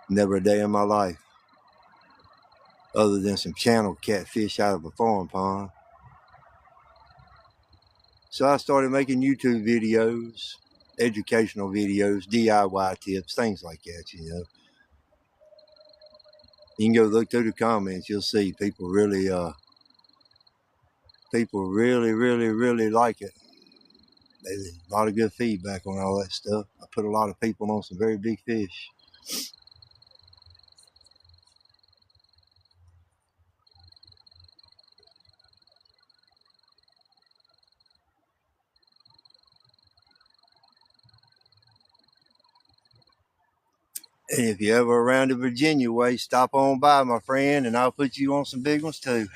Never a day in my life, other than some channel catfish out of a farm pond. So I started making YouTube videos, educational videos, DIY tips, things like that, you know. You can go look through the comments, you'll see people really like it. There's a lot of good feedback on all that stuff. I put a lot of people on some very big fish. And if you're ever around the Virginia way, stop on by, my friend, and I'll put you on some big ones too.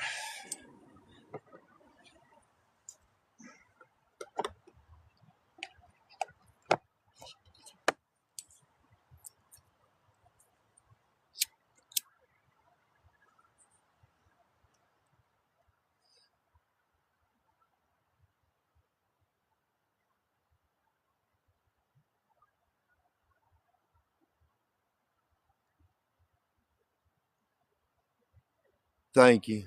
Thank you.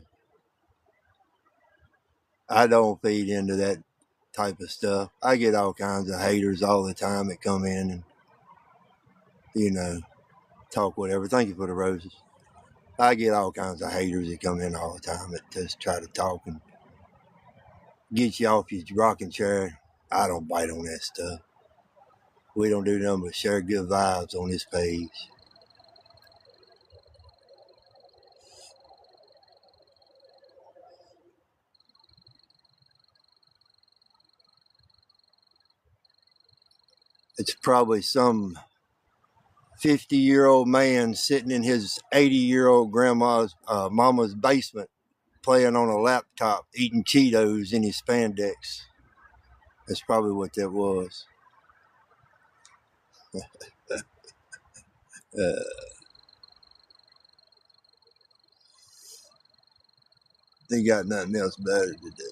I don't feed into that type of stuff. I get all kinds of haters all the time that come in and, you know, talk whatever. Thank you for the roses. I get all kinds of haters that come in all the time that just try to talk and get you off your rocking chair. I don't bite on that stuff. We don't do nothing but share good vibes on this page. It's probably some 50-year-old man sitting in his 80-year-old grandma's mama's basement playing on a laptop, eating Cheetos in his spandex. That's probably what that was. They got nothing else better to do.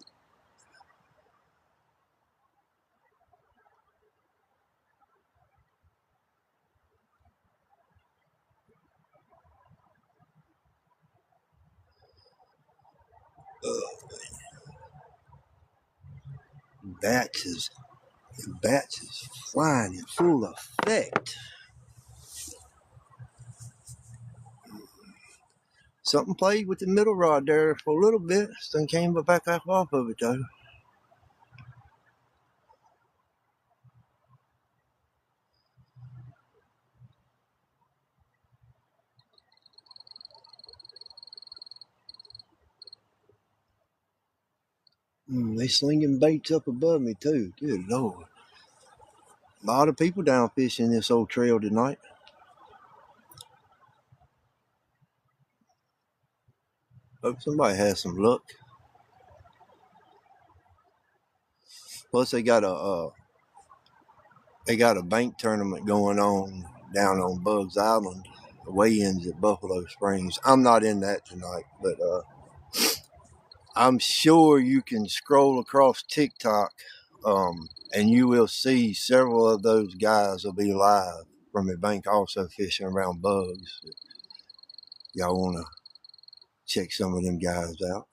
Bats is flying in full effect. Something played with the middle rod there for a little bit. Then came back up off of it though. They slinging baits up above me too. Good Lord. A lot of people down fishing this old trail tonight. Hope somebody has some luck. Plus they got a bank tournament going on down on Bugs Island. The weigh-ins at Buffalo Springs. I'm not in that tonight, but I'm sure you can scroll across TikTok, and you will see several of those guys will be live from a bank also fishing around bugs. Y'all want to check some of them guys out.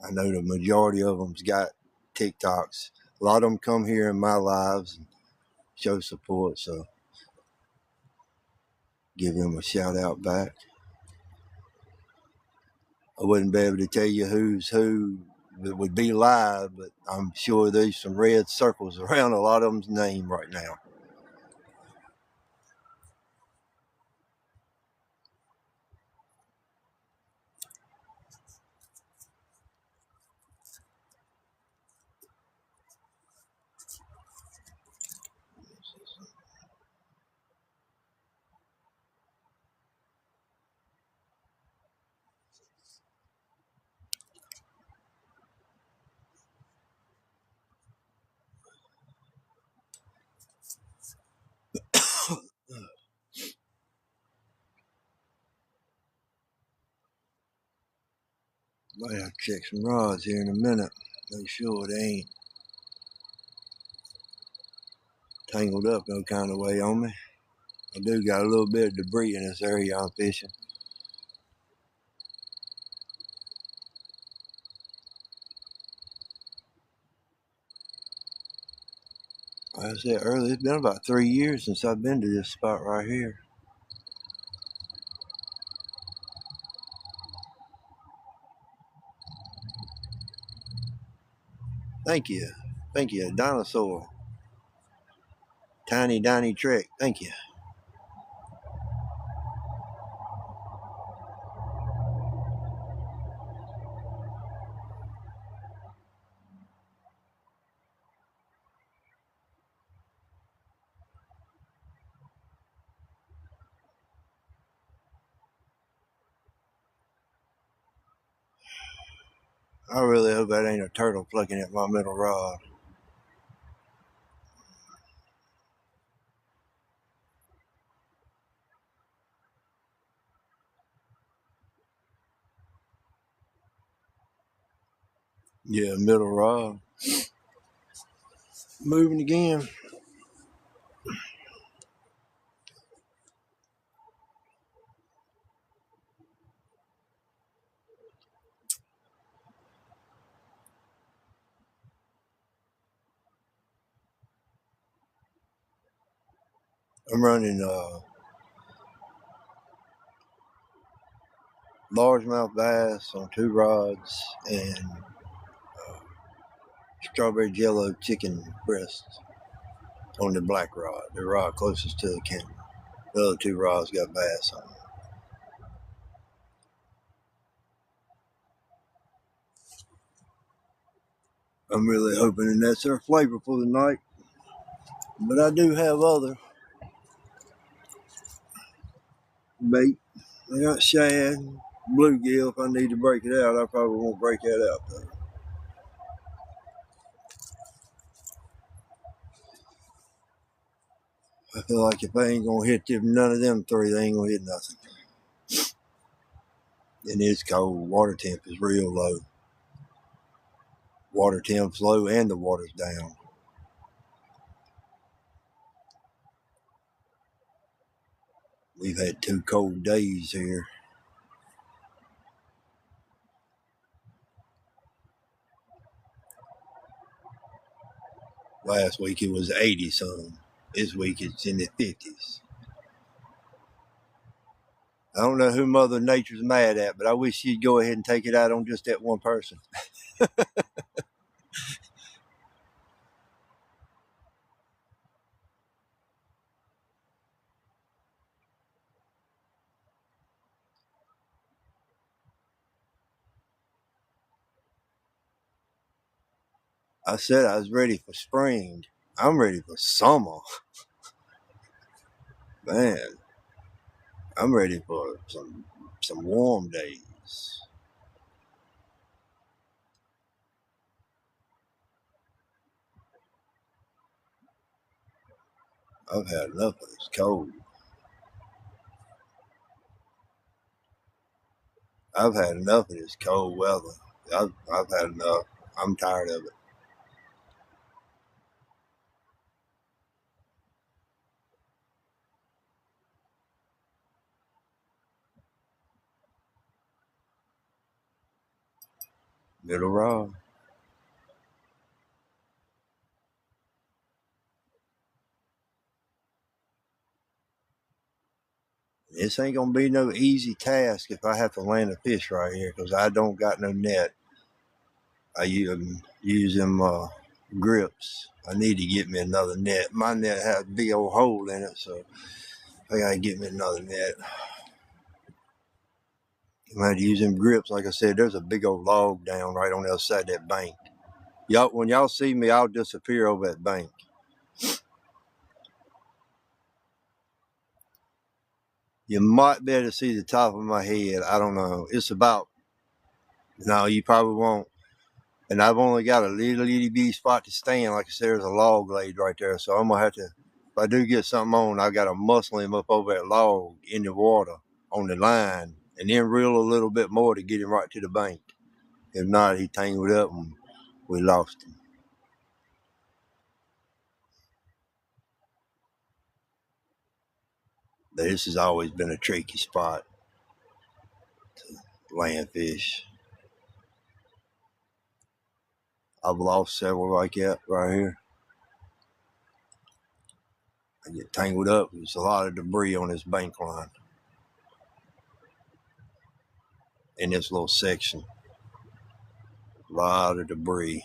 I know the majority of them's got TikToks. A lot of them come here in my lives and show support, so give them a shout out back. I wouldn't be able to tell you who's who that would be live, but I'm sure there's some red circles around a lot of them's name right now. Might have to check some rods here in a minute. Make sure they ain't tangled up no kind of way on me. I do got a little bit of debris in this area I'm fishing. Like I said earlier, it's been about 3 years since I've been to this spot right here. Thank you. Thank you, dinosaur. Tiny trick. Thank you. I really hope that ain't a turtle plucking at my middle rod. Yeah, middle rod. Moving again. I'm running largemouth bass on 2 rods and strawberry jello chicken breasts on the black rod, the rod closest to the camera. The other 2 rods got bass on them. I'm really hoping the nets are flavorful tonight, but I do have other bait. I got shad, bluegill. If I need to break it out, I probably won't break that out though. I feel like if I ain't gonna hit none of them 3, they ain't gonna hit nothing. And it's cold. Water temp is real low. Water temp's low and the water's down. We've had 2 cold days here. Last week it was 80 some. This week it's in the 50s. I don't know who Mother Nature's mad at, but I wish she'd go ahead and take it out on just that one person. I said I was ready for spring. I'm ready for summer. Man, I'm ready for some warm days. I've had enough of this cold. I've had enough of this cold weather. I've had enough. I'm tired of it. Middle rod. This ain't gonna be no easy task if I have to land a fish right here because I don't got no net. I use them grips. I need to get me another net. My net has a big old hole in it, so I gotta get me another net. I'm gonna use them grips. Like I said, there's a big old log down right on the other side of that bank. Y'all, when y'all see me, I'll disappear over that bank. You might be able to see the top of my head. I don't know. It's about, no, you probably won't. And I've only got a little itty bitty spot to stand. Like I said, there's a log laid right there. So I'm gonna have to, if I do get something on, I gotta muscle him up over that log in the water on the line and then reel a little bit more to get him right to the bank. If not, he tangled up and we lost him. This has always been a tricky spot to land fish. I've lost several like that right here. I get tangled up. There's a lot of debris on this bank line in this little section. A lot of debris.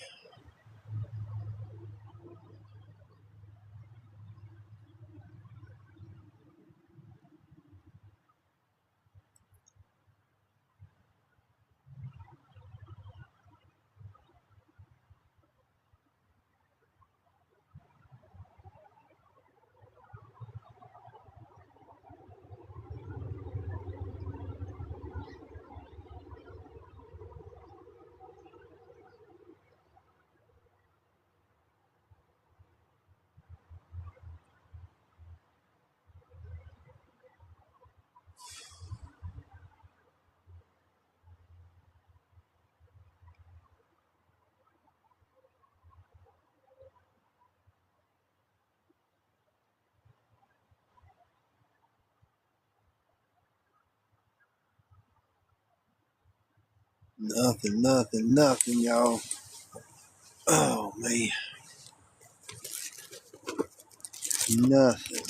Nothing, y'all. Oh, man. Nothing.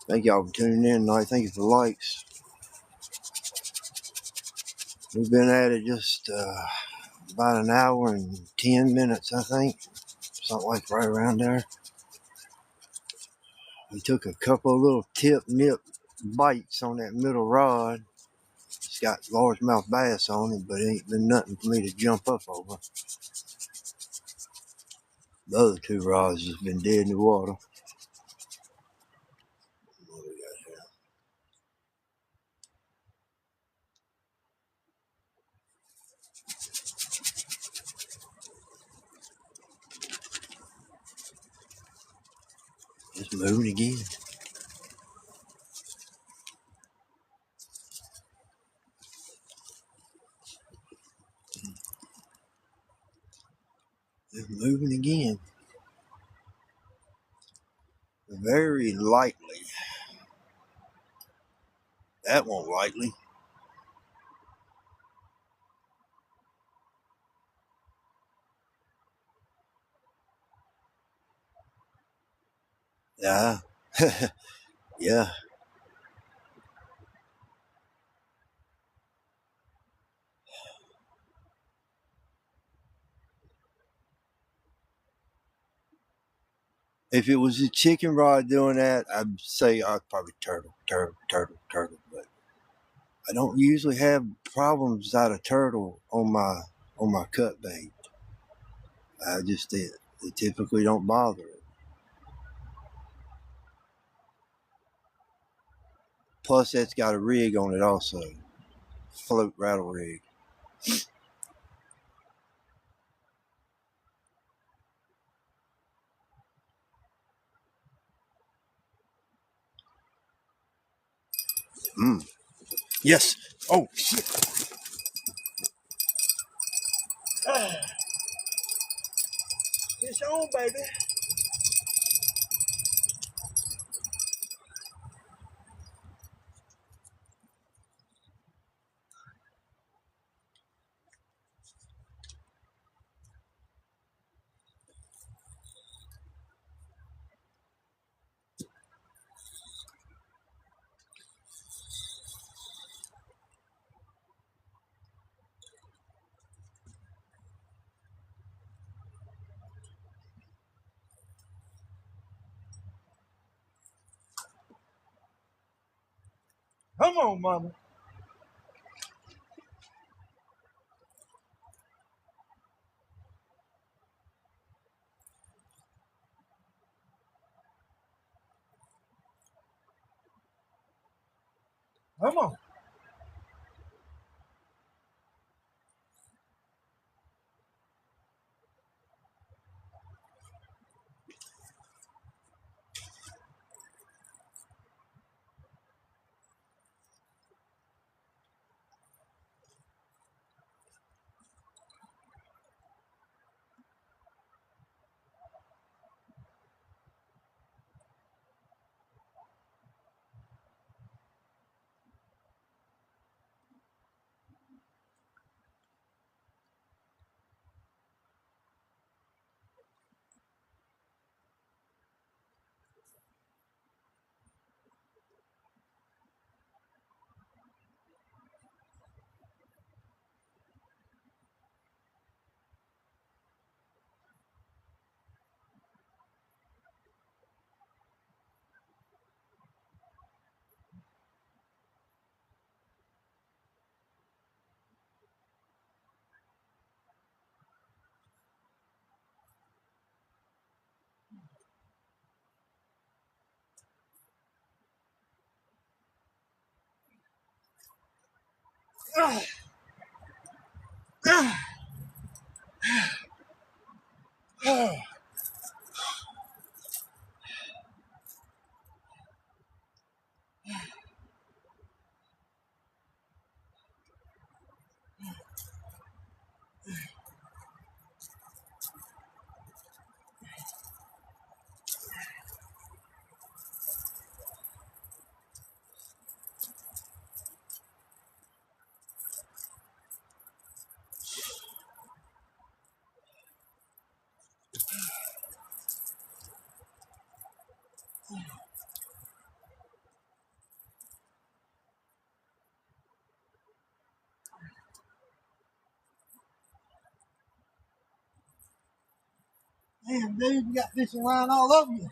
Thank y'all for tuning in tonight. Thank you for the likes. We've been at it just about an hour and 10 minutes, I think. Something like right around there. We took a couple of little nip bites on that middle rod. It's got largemouth bass on it, but it ain't been nothing for me to jump up over. The other two rods has been dead in the water. What we got here? It's moving again. It's moving again. Very lightly. That won't lightly. Yeah. Yeah. If it was a chicken rod doing that, I'd say I'd probably turtle. But I don't usually have problems out of turtle on my cut bait. I just they typically don't bother it. Plus, that's got a rig on it also, float rattle rig. Yes. Oh shit. It's on, baby. Come on, mama. Come on. Damn, dude, you got fishing line all over you.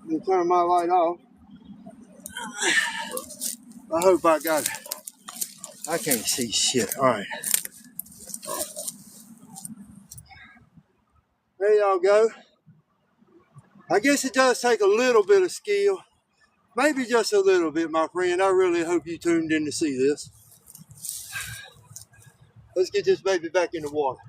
You turn my light off. I hope I got it. I can't see shit. All right. There y'all go. I guess it does take a little bit of skill. Maybe just a little bit, my friend. I really hope you tuned in to see this. Let's get this baby back in the water.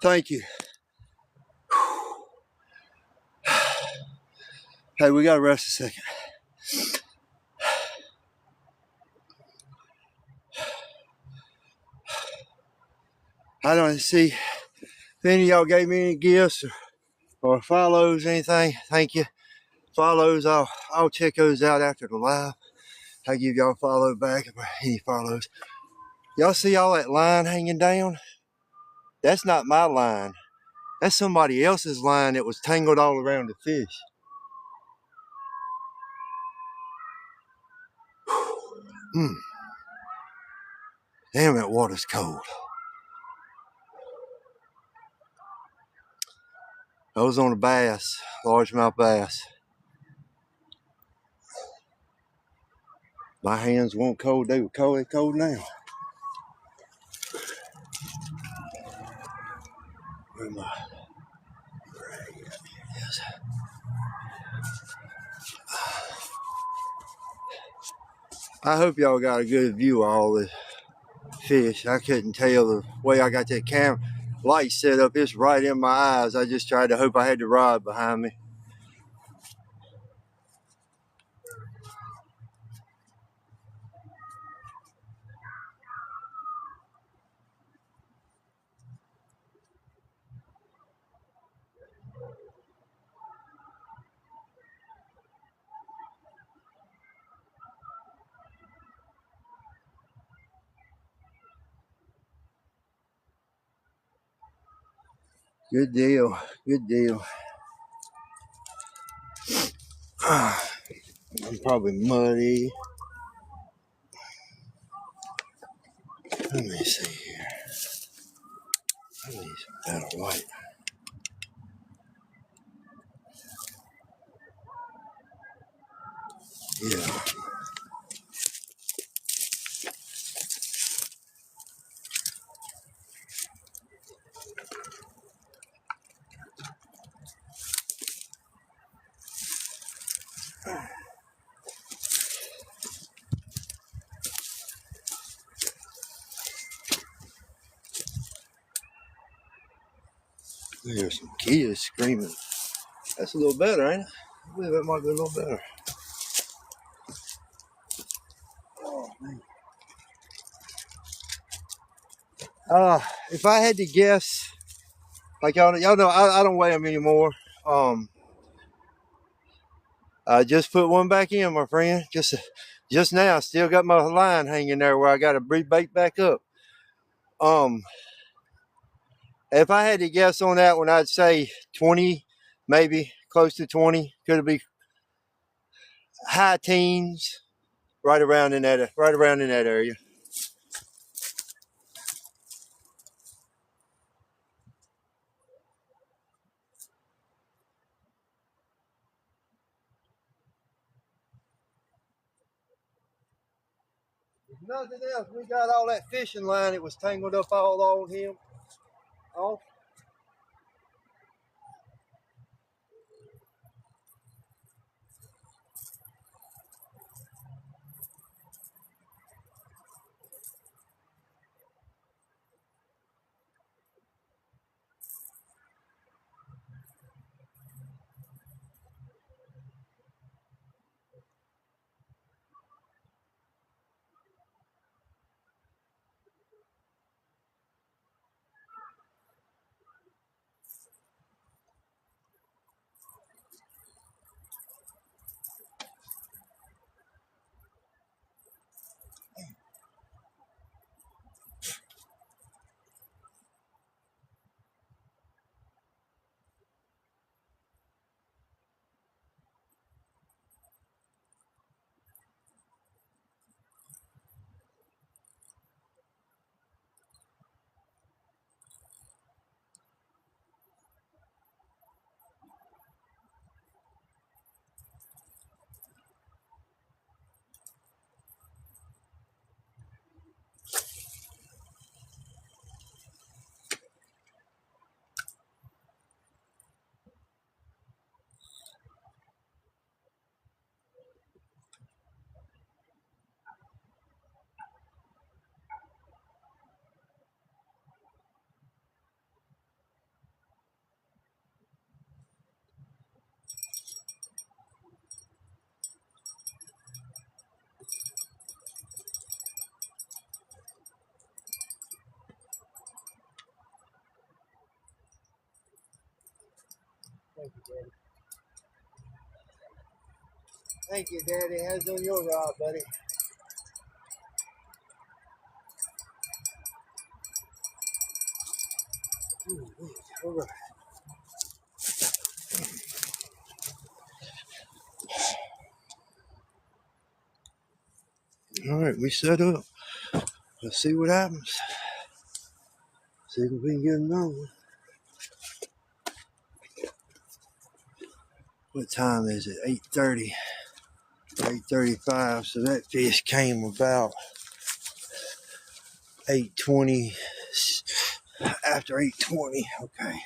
Thank you. Hey, we gotta rest a second. I don't see if any of y'all gave me any gifts or follows, anything. Thank you. Follows, I'll check those out after the live. I'll give y'all a follow back if any follows. Y'all see all that line hanging down? That's not my line. That's somebody else's line that was tangled all around the fish. Damn, that water's cold. I was on a bass, largemouth bass. My hands weren't cold, they were cold, they're cold now. Where am I? I hope y'all got a good view of all this fish. I couldn't tell the way I got that camera light set up. It's right in my eyes. I just tried to hope I had the rod behind me. Good deal. Good deal. I'm probably muddy. Let me see here. I need some better light. Yeah. There's some kids screaming. That's a little better, ain't it? I believe that might be a little better. Oh, man. If I had to guess, like y'all know, I don't weigh them anymore. I just put one back in, my friend. Just now, still got my line hanging there where I got to bait back up. If I had to guess on that one, I'd say 20, maybe close to 20. Could it be high teens, right around in that area. If nothing else, we got all that fishing line that was tangled up all on him. Off. Thank you, Daddy. Thank you, Daddy. How's on your rod, buddy? All right. All right, we set up. Let's see what happens. See if we can get another one. What time is it? 8:30. 8:35. So that fish came about 8:20. After 8:20. Okay.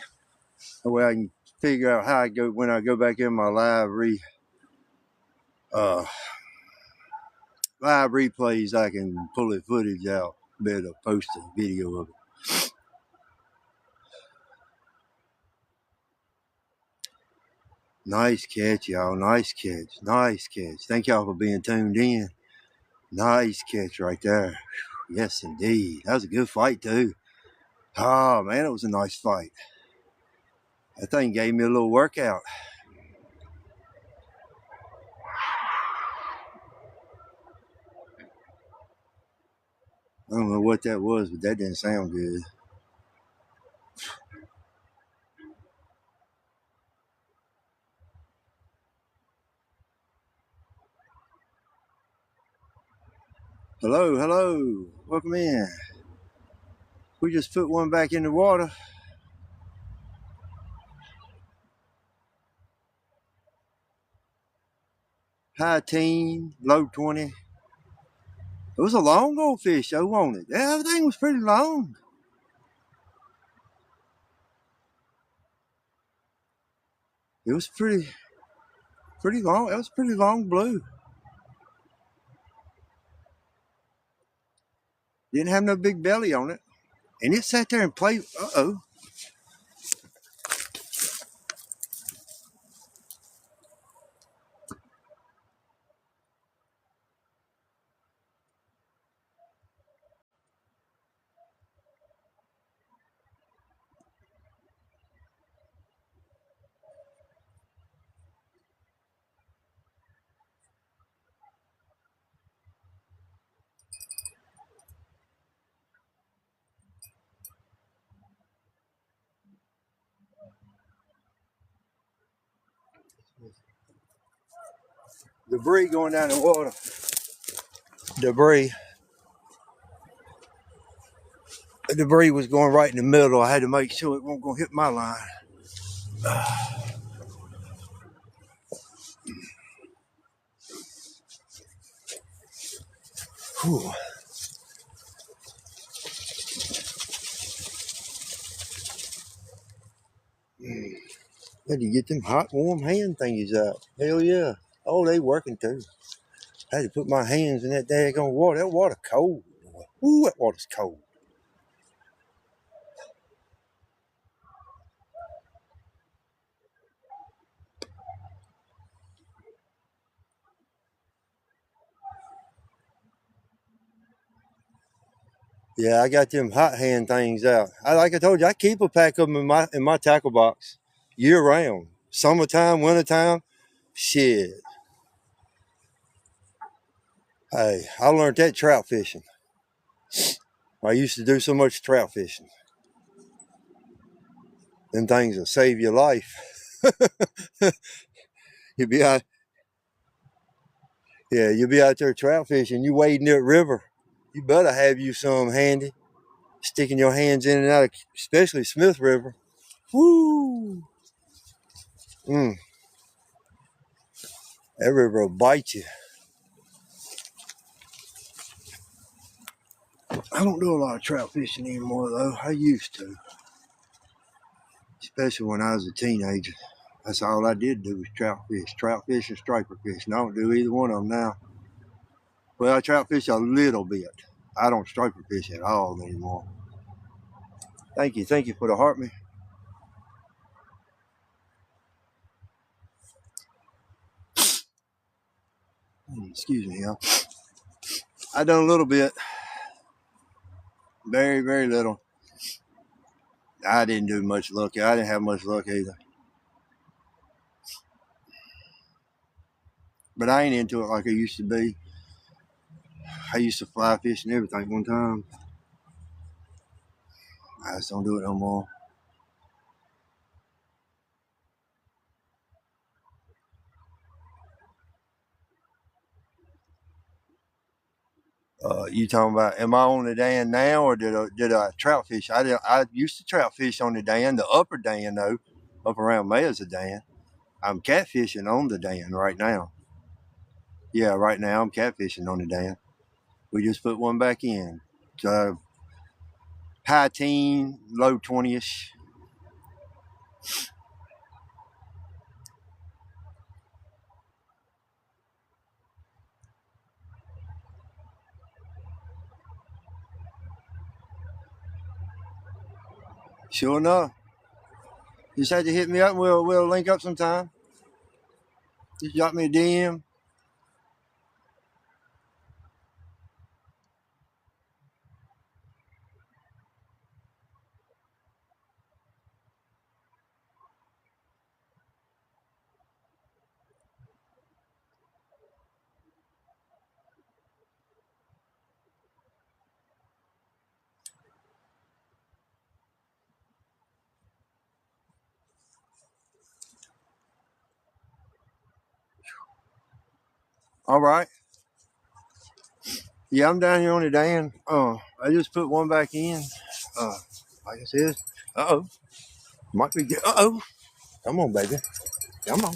That way I can figure out how I go when I go back in my uh live replays. I can pull the footage out. Better post a video of it. Nice catch, y'all. Nice catch. Nice catch. Thank y'all for being tuned in. Nice catch right there. Yes, indeed. That was a good fight, too. Oh, man, it was a nice fight. That thing gave me a little workout. I don't know what that was, but that didn't sound good. Hello, hello. Welcome in. We just put one back in the water. High teen, low 20. It was a long old fish, though, wasn't it? Yeah, everything was pretty long. It was pretty long. It was pretty long blue. Didn't have no big belly on it. And it sat there and played. Uh-oh. Debris going down the water. Debris. The debris was going right in the middle. I had to make sure it wasn't going to hit my line. Whew. Had to get them hot, warm hand thingies out. Hell yeah. Oh, they working too. I had to put my hands in that daggone water. That water cold. Ooh, that water's cold. Yeah, I got them hot hand things out. Like I told you, I keep a pack of them in my tackle box year round. Summertime, wintertime, shit. Hey, I learned that trout fishing. I used to do so much trout fishing. Them things will save your life. You'll be out, yeah, you'll be out there trout fishing. You wading that river. You better have you some handy. Sticking your hands in and out, especially Smith River. Woo! Mm, that river will bite you. I don't do a lot of trout fishing anymore, though. I used to, especially when I was a teenager. That's all I did do was trout fish and striper fish. And I don't do either one of them now. Well, I trout fish a little bit. I don't striper fish at all anymore. Thank you for the heart, me. Excuse me, y'all. I done a little bit, very, very little. I didn't do much luck. I didn't have much luck either. But I ain't into it like I used to be. I used to fly fish and everything one time. I just don't do it no more. You talking about? Am I on the dam now, or did I trout fish? I used to trout fish on the dam, the upper dam though, up around me is a dam. I'm catfishing on the dam right now. Yeah, right now I'm catfishing on the dam. We just put one back in. So high teen, low 20ish. Sure enough. Just had to hit me up. And we'll link up sometime. Just drop me a DM. All right. Yeah, I'm down here on the dam. I just put one back in. Uh, like I said, might be good. Come on, baby, come on.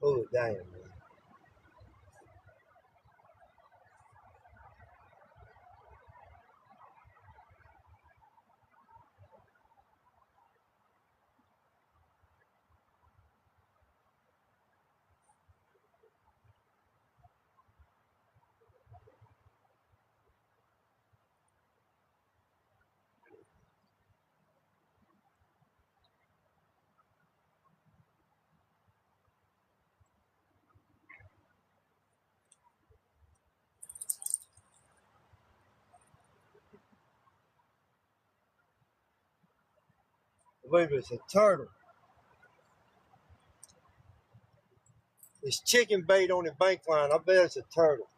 Oh, damn. I believe it's a turtle. It's chicken bait on the bank line. I bet it's a turtle.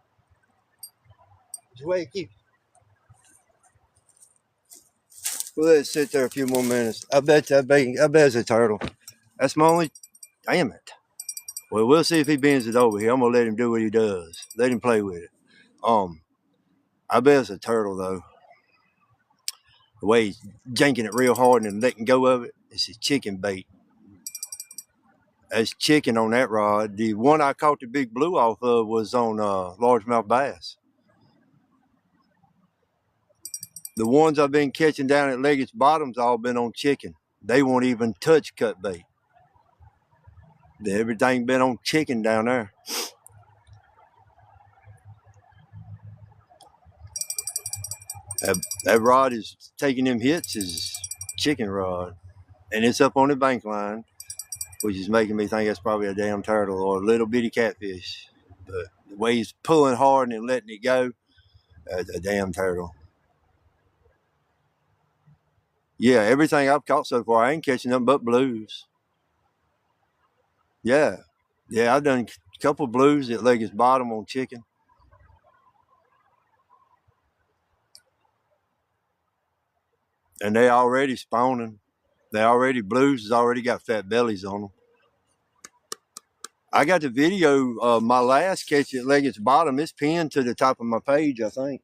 It's the way it keeps. We'll let it sit there a few more minutes. I bet it's a turtle. That's my only. Damn it. Well, we'll see if he bends it over here. I'm gonna let him do what he does. Let him play with it. I bet it's a turtle though. The way he's janking it real hard and letting go of it, it's his chicken bait. That's chicken on that rod. The one I caught the big blue off of was on largemouth bass. The ones I've been catching down at Leggett's Bottom's all been on chicken. They won't even touch cut bait. Everything been on chicken down there. That rod is taking them hits is chicken rod. And it's up on the bank line, which is making me think it's probably a damn turtle or a little bitty catfish. But the way he's pulling hard and letting it go, that's a damn turtle. Yeah, everything I've caught so far, I ain't catching them but blues. Yeah. Yeah, I've done a couple blues at Leggett's Bottom on chicken. And they already spawning. Blues has already got fat bellies on them. I got the video of my last catch at Leggett's Bottom. It's pinned to the top of my page, I think.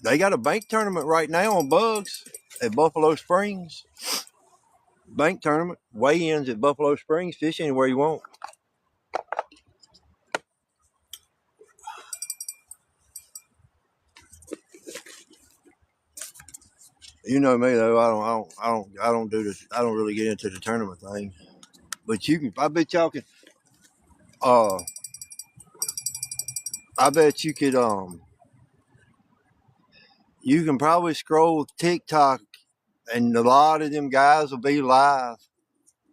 They got a bank tournament right now on bugs at Buffalo Springs. Bank tournament, weigh-ins at Buffalo Springs. Fish anywhere you want. You know me though. I don't do this. I don't really get into the tournament thing. But you can. I bet y'all can. Uh, I bet you could. You can probably scroll TikTok, and a lot of them guys will be live.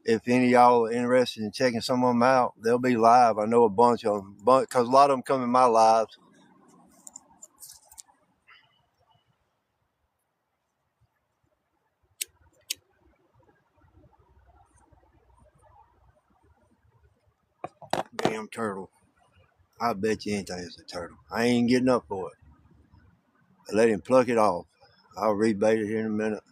If any of y'all are interested in checking some of them out, they'll be live. I know a bunch of them, because a lot of them come in my lives. Damn turtle. I bet you anything it's a turtle. I ain't getting up for it. I let him pluck it off. I'll rebait it here in a minute.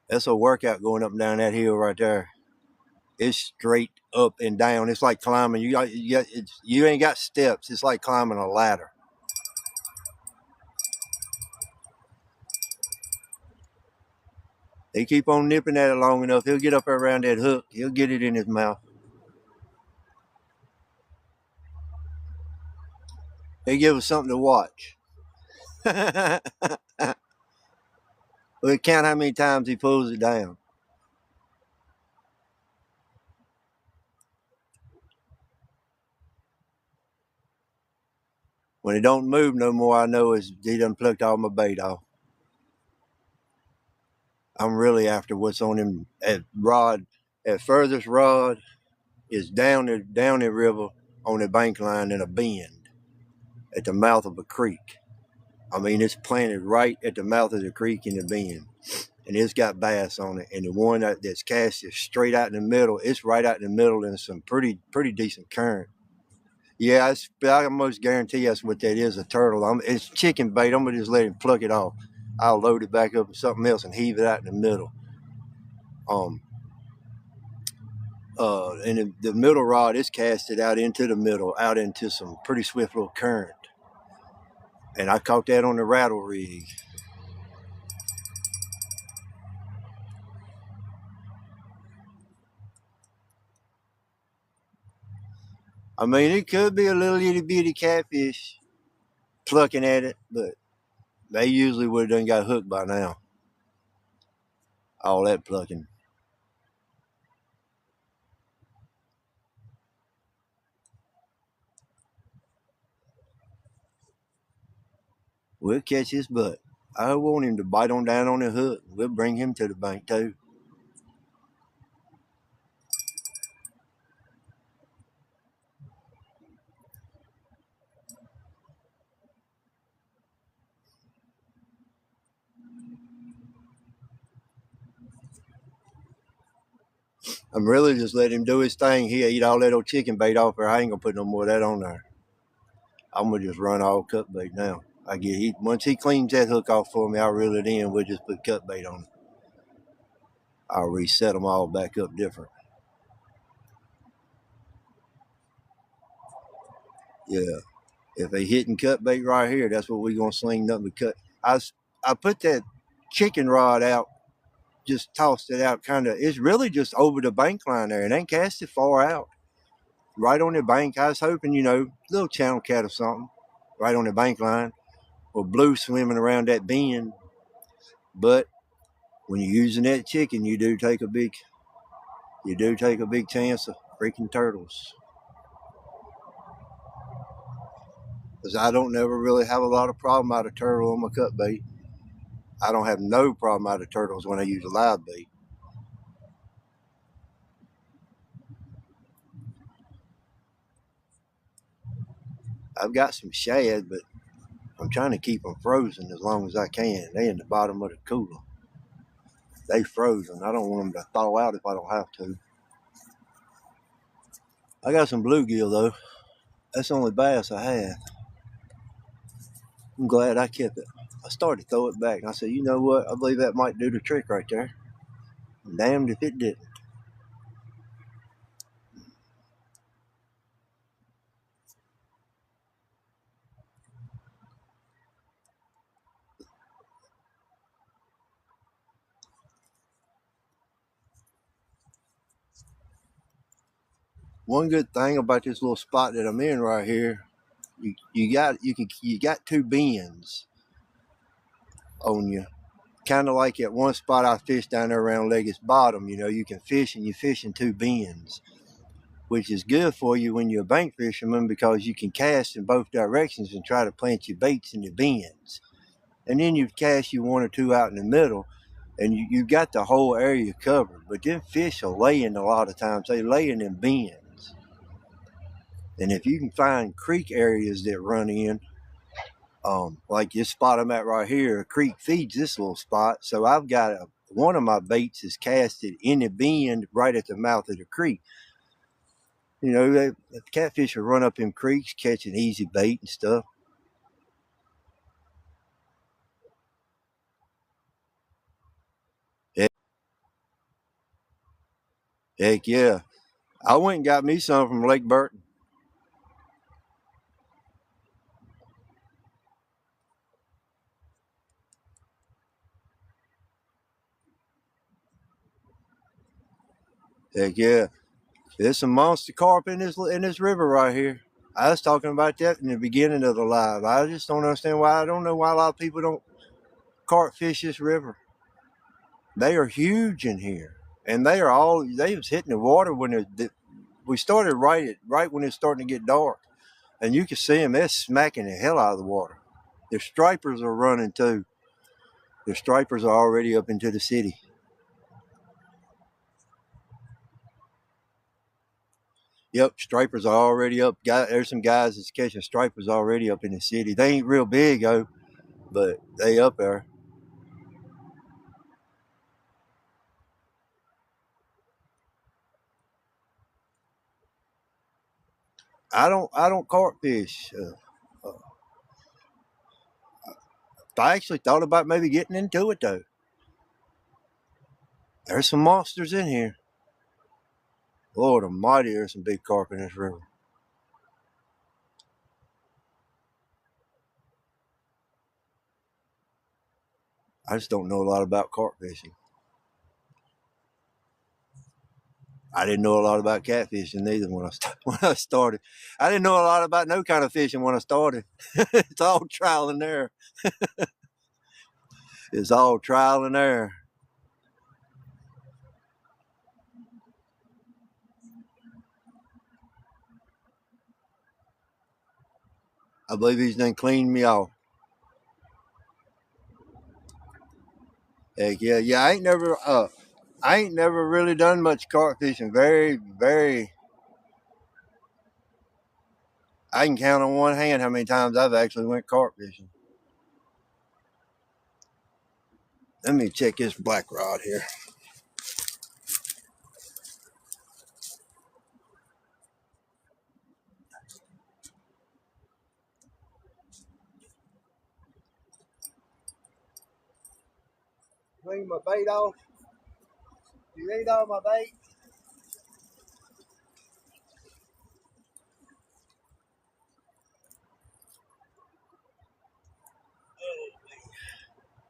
That's a workout going up and down that hill right there. It's straight up and down. It's like climbing. You ain't got steps. It's like climbing a ladder. They keep on nipping at it long enough. He'll get up around that hook. He'll get it in his mouth. They give us something to watch. We count how many times he pulls it down. When it don't move no more, I know he done plucked all my bait off. I'm really after what's on him at rod. At furthest rod is down the river on the bank line in a bend at the mouth of a creek. I mean, it's planted right at the mouth of the creek in the bend, and it's got bass on it. And the one that's cast is straight out in the middle. It's right out in the middle in some pretty decent current. Yeah, I almost guarantee that's what that is, a turtle. It's chicken bait. I'm gonna just let him pluck it off. I'll load it back up with something else and heave it out in the middle. And the middle rod is casted out into the middle, out into some pretty swift little current. And I caught that on the rattle rig. I mean, it could be a little itty bitty catfish plucking at it, but they usually would have done got hooked by now. All that plucking. We'll catch his butt. I want him to bite on down on the hook. We'll bring him to the bank too. I'm really just letting him do his thing. He'll eat all that old chicken bait off there. I ain't gonna put no more of that on there. I'm gonna just run all cut bait now. Once he cleans that hook off for me, I'll reel it in. We'll just put cut bait on it. I'll reset them all back up different. Yeah, if they hitting cut bait right here, that's what we're gonna sling nothing but cut. I put that chicken rod out, just tossed it out, kind of. It's really just over the bank line there. It ain't cast it far out, right on the bank. I was hoping, little channel cat or something, right on the bank line, or blue swimming around that bend. But when you're using that chicken, you do take a big chance of freaking turtles. Because I don't never really have a lot of problem out of turtle on my cut bait. I don't have no problem out of turtles when I use a live bait. I've got some shad, but I'm trying to keep them frozen as long as I can. They in the bottom of the cooler. They frozen. I don't want them to thaw out if I don't have to. I got some bluegill though. That's the only bass I had. I'm glad I kept it. I started to throw it back, and I said, you know what? I believe that might do the trick right there. I'm damned if it didn't. One good thing about this little spot that I'm in right here, you got two bends on you. Kind of like at one spot I fished down there around Leggett's Bottom. You can fish and you fish in two bends, which is good for you when you're a bank fisherman because you can cast in both directions and try to plant your baits in the bends. And then you cast you one or two out in the middle, and you got the whole area covered. But then fish are laying a lot of times. They lay in them bends. And if you can find creek areas that run in, like this spot I'm at right here, a creek feeds this little spot. So I've got one of my baits is casted in the bend right at the mouth of the creek. The catfish will run up in creeks catching easy bait and stuff. Heck, heck yeah. I went and got me some from Lake Burton. Heck yeah. There's some monster carp in this river right here. I was talking about that in the beginning of the live. I just don't understand why. I don't know why a lot of people don't carp fish this river. They are huge in here, and they was hitting the water when we started right when it's starting to get dark, and you can see them. They're smacking the hell out of the water. The stripers are running too. The stripers are already up into the city. Yep, stripers are already up. There's some guys that's catching stripers already up in the city. They ain't real big though, but they up there. I don't carp fish. I actually thought about maybe getting into it though. There's some monsters in here. Lord Almighty, there's some big carp in this river. I just don't know a lot about carp fishing. I didn't know a lot about catfishing neither when I started. I didn't know a lot about no kind of fishing when I started. It's all trial and error. It's all trial and error. I believe he's done cleaned me off. Heck yeah, yeah. I ain't never really done much carp fishing. Very, very. I can count on one hand how many times I've actually went carp fishing. Let me check this black rod here. Clean my bait off. You ate all my bait?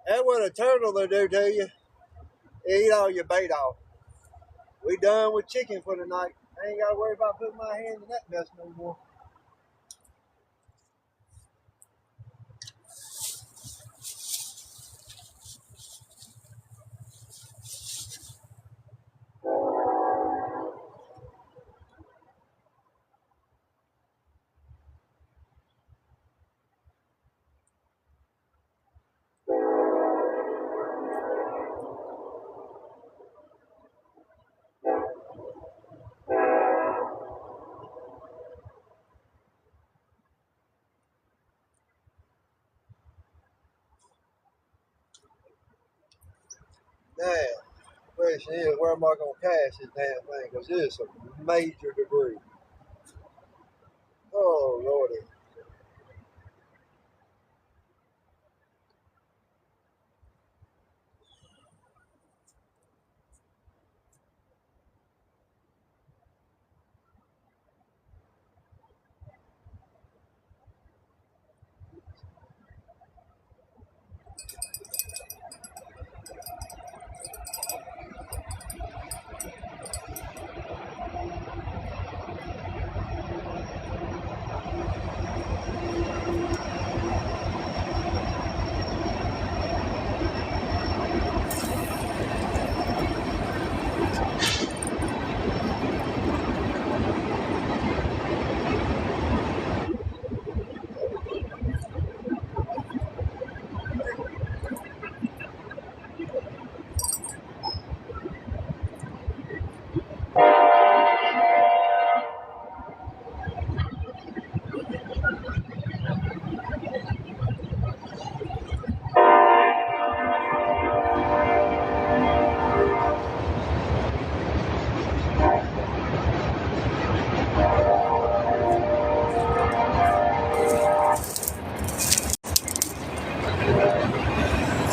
That's what a turtle will do to you. They eat all your bait off. We done with chicken for the night. I ain't got to worry about putting my hands in that mess no more. Now, the question is, where am I going to cast this damn thing? Because it is some major debris. Oh, Lordy.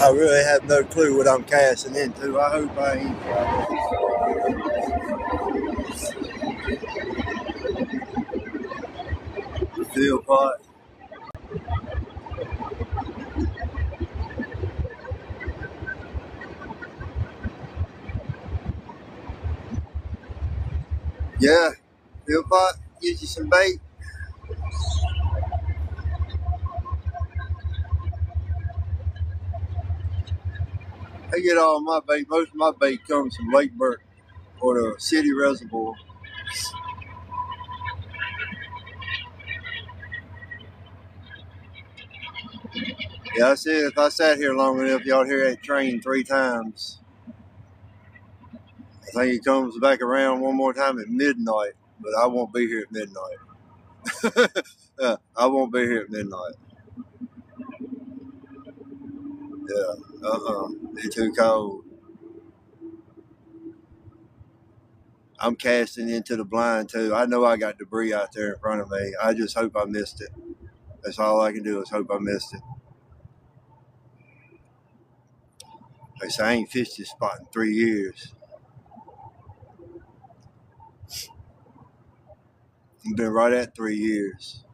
I really have no clue what I'm casting into. I hope I ain't still pot. Yeah, still pot. Get you some bait. I get all my bait. Most of my bait comes from Lake Burke or the city reservoir. Yeah, I said if I sat here long enough, y'all hear that train 3 times. I think it comes back around one more time at midnight, but I won't be here at midnight. I won't be here at midnight. Yeah, it's too cold. I'm casting into the blind too. I know I got debris out there in front of me. I just hope I missed it. That's all I can do is hope I missed it. Like I say, I ain't fished this spot in 3 years. It's been right at 3 years.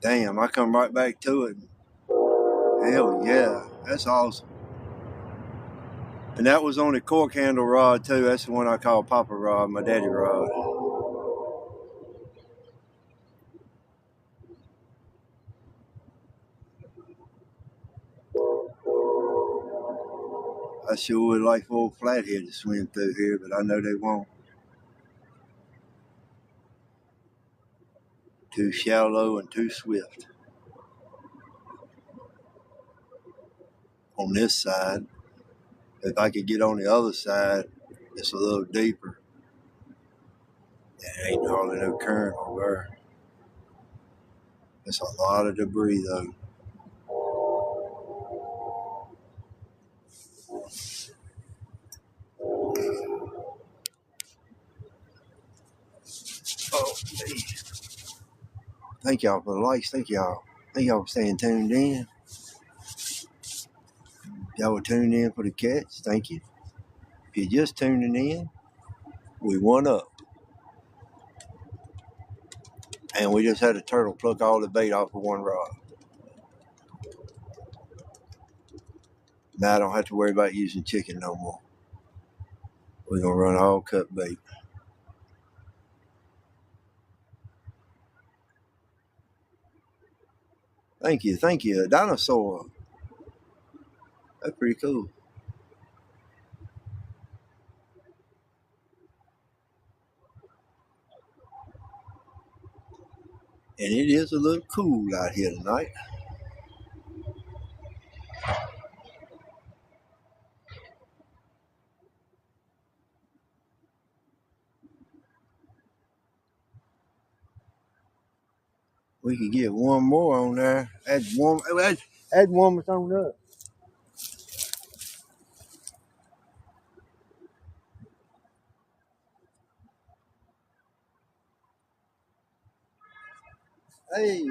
Damn, I come right back to it. Hell yeah, that's awesome. And that was on the cork handle rod too. That's the one I call Papa rod, my daddy rod. I sure would like for old flathead to swim through here, but I know they won't. Too shallow and too swift on this side. If I could get on the other side, it's a little deeper. There ain't hardly no current over there. It's a lot of debris though. Oh, thank y'all for the likes. Thank y'all. Thank y'all for staying tuned in. Y'all were tuned in for the catch. Thank you. If you're just tuning in, we won up. And we just had a turtle pluck all the bait off of one rod. Now I don't have to worry about using chicken no more. We're going to run all cut bait. Thank you. Thank you. A dinosaur. That's pretty cool. And it is a little cool out here tonight. We could get one more on there. Add one more on up. Hey,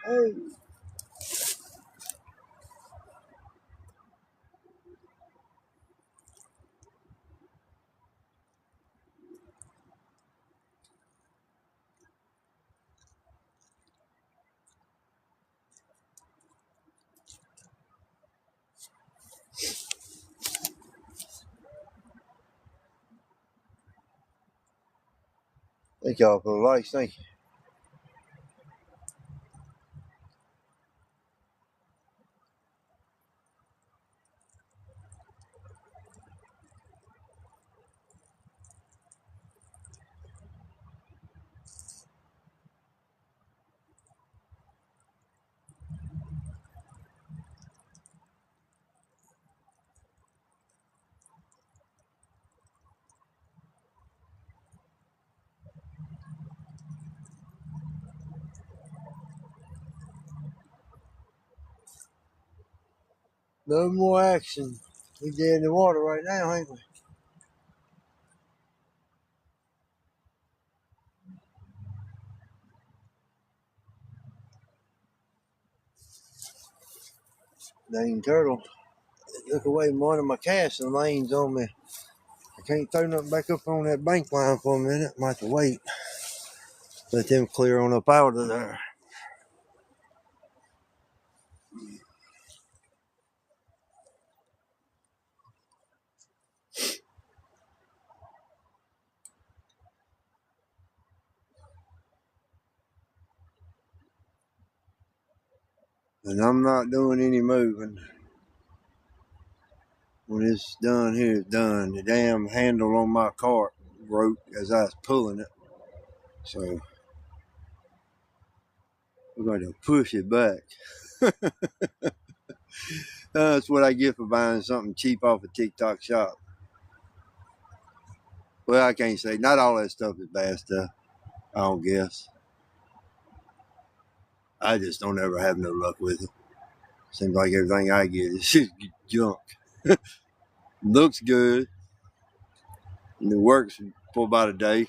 hey. Thank y'all for the likes. Thank you. No more action. We dead in the water right now, ain't we? Dang turtle. Look away from one of my casting lanes on me. I can't throw nothing back up on that bank line for a minute. Might have to wait. Let them clear on up out of there. And I'm not doing any moving. When it's done here, it's done. The damn handle on my cart broke as I was pulling it. So we're going to push it back. That's what I get for buying something cheap off a TikTok shop. Well, I can't say. Not all that stuff is bad stuff, I don't guess. I just don't ever have no luck with it. Seems like everything I get is just junk. Looks good. And it works for about a day.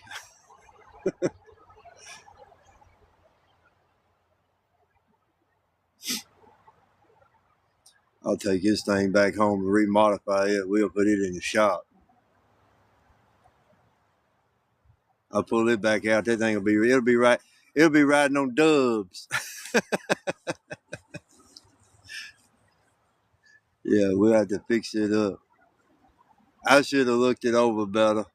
I'll take this thing back home and remodify it. We'll put it in the shop. I'll pull it back out. That thing it'll be right. It'll be riding on dubs. Yeah, we'll have to fix it up. I should have looked it over better.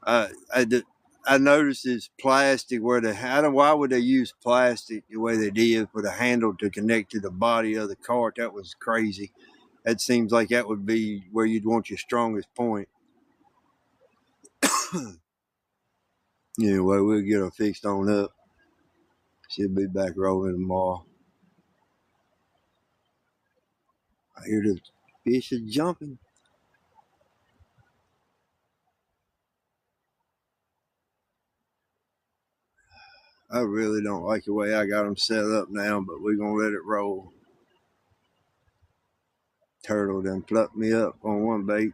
I did. I noticed it's plastic where why would they use plastic the way they did for the handle to connect to the body of the cart? That was crazy. That seems like that would be where you'd want your strongest point. Anyway, we'll get her fixed on up. She'll be back rolling tomorrow. I hear the fish are jumping. I really don't like the way I got them set up now, but we're going to let it roll. Turtle done plucked me up on one bait.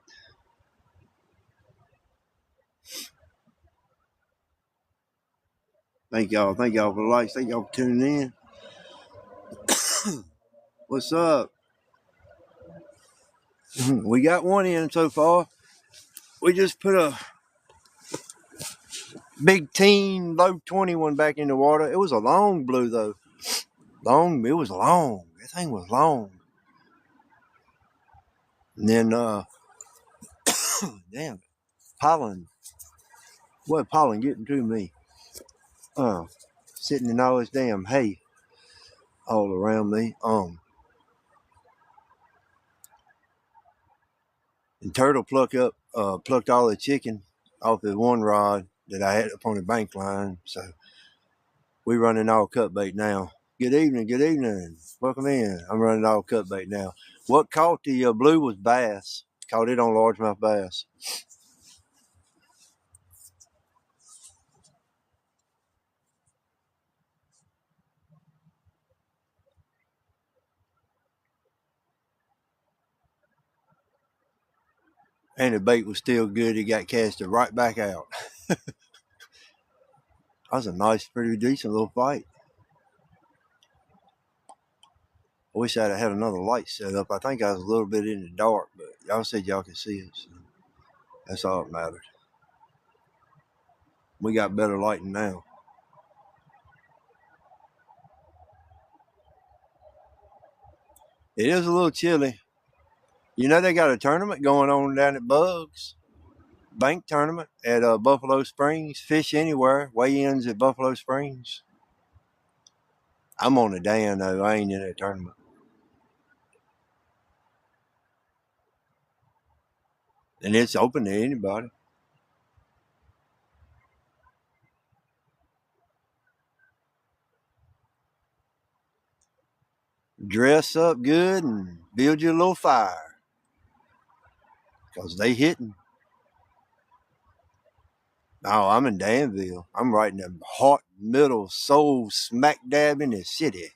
Thank y'all for the likes. Thank y'all for tuning in. What's up? We got one in so far. We just put a big teen low 21 back in the water. It was a long blue though. It was long. That thing was long. And then damn, pollen. What pollen getting to me? Sitting in all this damn hay all around me. And turtle plucked all the chicken off the one rod that I had up on the bank line. So we running all cut bait now. Good evening. Welcome in. I'm running all cut bait now. What caught the blue was bass. Caught it on largemouth bass. And the bait was still good. It got casted right back out. That was a nice, pretty decent little fight. I wish I'd have had another light set up. I think I was a little bit in the dark, but y'all said y'all could see it. So that's all that mattered. We got better lighting now. It is a little chilly. You know they got a tournament going on down at Bugs. Bank tournament at Buffalo Springs. Fish anywhere. Weigh-ins at Buffalo Springs. I'm on the Dan though. I ain't in that tournament. And it's open to anybody. Dress up good and build you a little fire. Because they hitting. Oh, I'm in Danville. I'm right in the heart, middle, soul, smack dab in the city.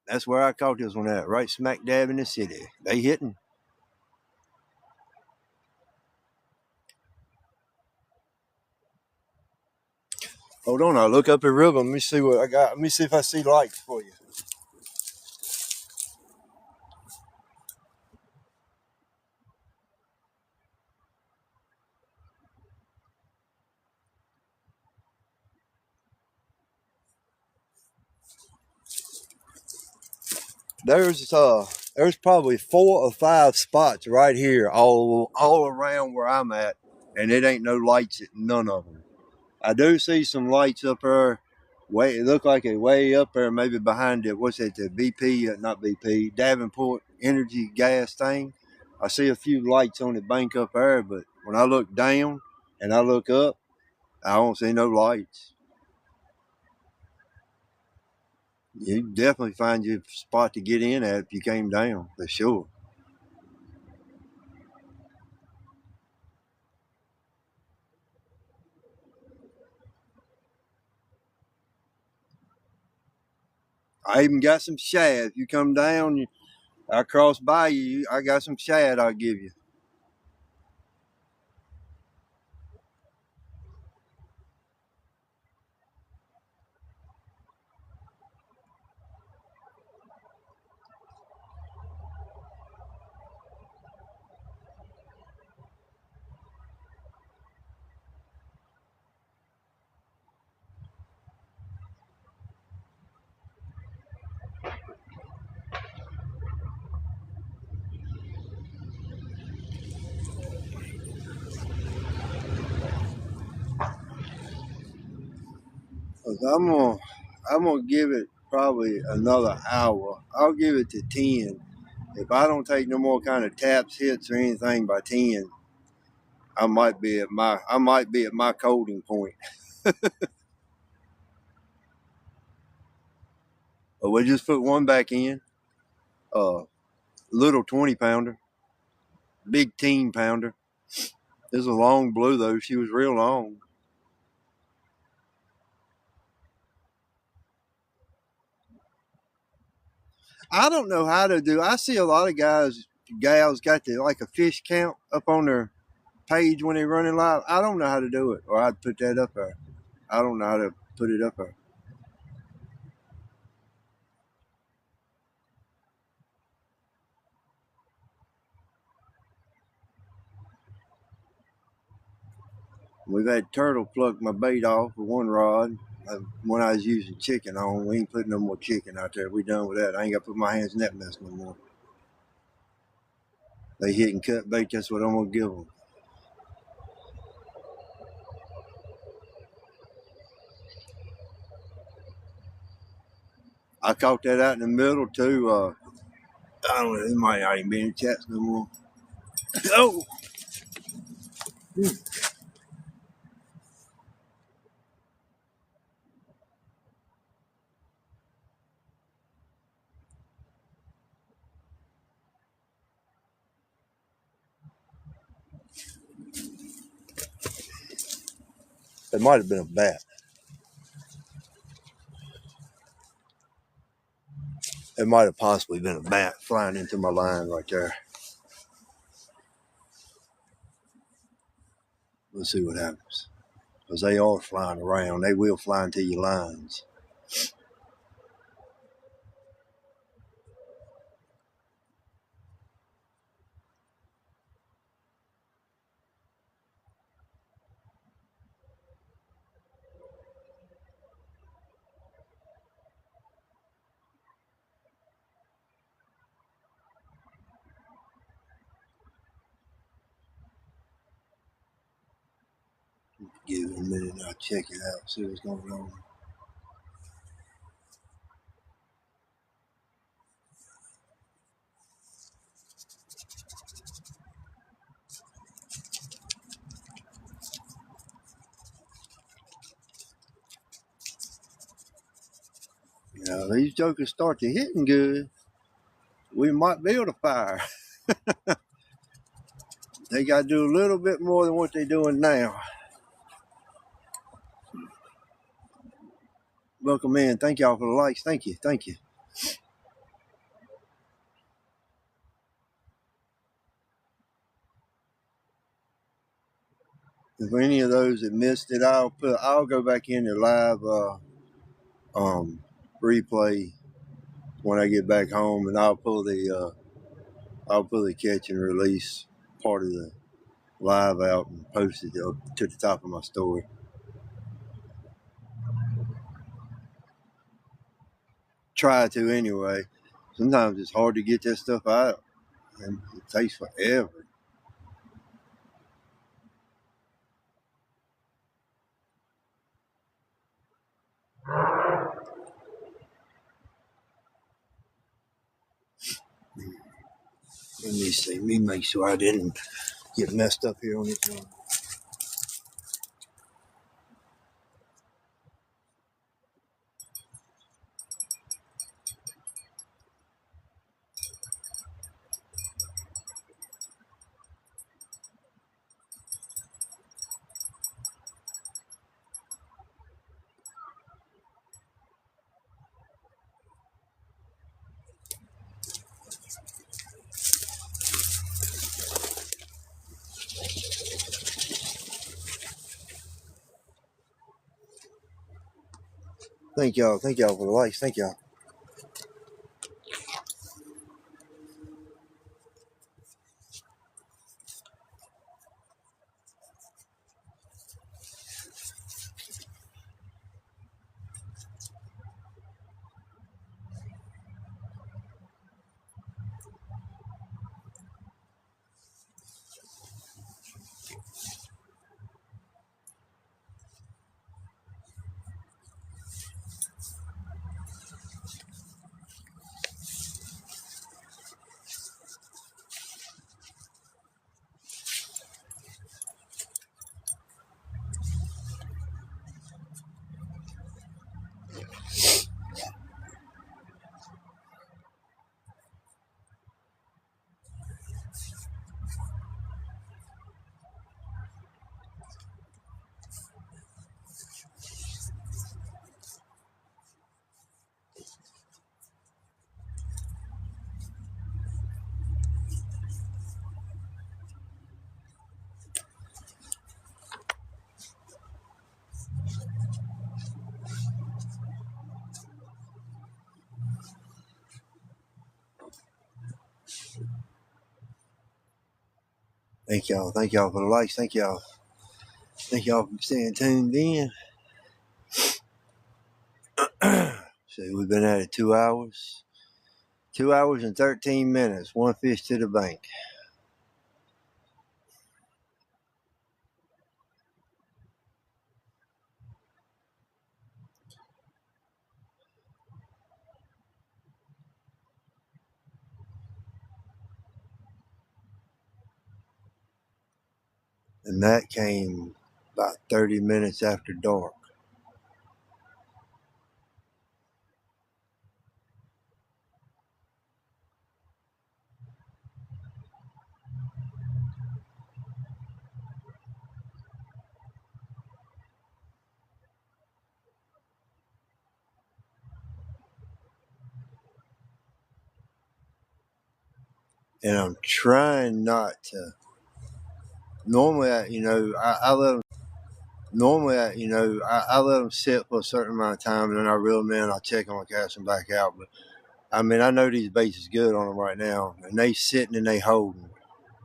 That's where I caught this one at, right smack dab in the city. They hitting. Hold on, I'll look up the river. Let me see what I got. Let me see if I see lights for you. There's probably 4 or 5 spots right here all around where I'm at, and it ain't no lights at none of them. I do see some lights up there. It look like it way up there, maybe behind it. What's that? The BP, not BP, Davenport Energy gas thing. I see a few lights on the bank up there, but when I look down and I look up, I don't see no lights. You definitely find your spot to get in at if you came down, for sure. I even got some shad. If you come down, I cross by you. I got some shad I'll give you. I'm gonna give it probably another hour. I'll give it to 10. If I don't take no more kind of taps, hits, or anything by 10, I might be at my colding point. But we just put one back in. Little 20 pounder, big teen pounder. This is a long blue though. She was real long. I don't know how to do. I see a lot of gals got the like a fish count up on their page when they're running live. I don't know how to do it, or I'd put that up there. I don't know how to put it up there. We've had turtle pluck my bait off with one rod. When I was using chicken on, we ain't putting no more chicken out there. We done with that. I ain't got to put my hands in that mess no more. They hit and cut bait. That's what I'm gonna give them. I caught that out in the middle too. I don't know. It might not even be in chats no more. Oh, it might have been a bat. It might have possibly been a bat flying into my line right there. We'll see what happens. Because they are flying around. They will fly into your lines. Give it a minute and I'll check it out, see what's going on. Now, these jokers start to hitting good. We might be able to fire. They got to do a little bit more than what they're doing now. Welcome in. Thank y'all for the likes. Thank you. Thank you. If any of those that missed it, I'll go back in the live replay when I get back home, and I'll pull the catch and release part of the live out and post it up to the top of my story. Try to anyway. Sometimes it's hard to get that stuff out, and it takes forever. Let me see. Let me make sure I didn't get messed up here on this one. Thank y'all. Thank y'all for the likes. Thank y'all. Thank y'all. Thank y'all for the likes. Thank y'all. Thank y'all for staying tuned in. So we've been at it 2 hours. 2 hours and 13 minutes. One fish to the bank. And that came about 30 minutes after dark. And I'm trying not to. Normally, I let them. Normally, I let them sit for a certain amount of time, and then I reel them in. I check them, I cast them back out. But I mean, I know these baits is good on them right now, and they sitting and they holding.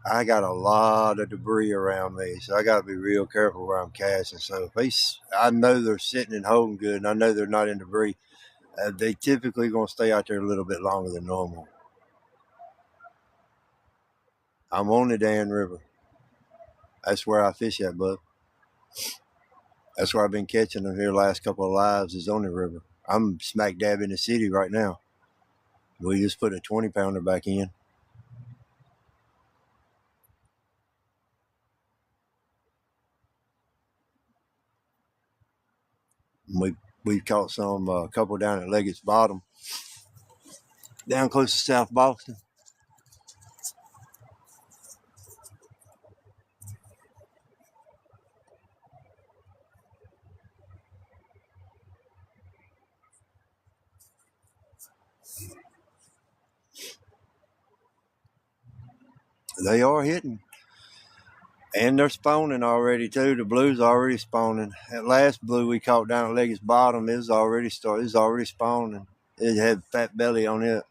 I got a lot of debris around me, so I got to be real careful where I'm casting. So if I know they're sitting and holding good, and I know they're not in debris, they typically gonna stay out there a little bit longer than normal. I'm on the Dan River. That's where I fish at, bud. That's where I've been catching them here last couple of lives is on the river. I'm smack dab in the city right now. We just put a 20-pounder back in. We caught some a couple down at Leggett's Bottom, down close to South Boston. They are hitting. And they're spawning already too. The blue's already spawning. That last blue we caught down at Leggett's Bottom is already started. It's already spawning. It had fat belly on it.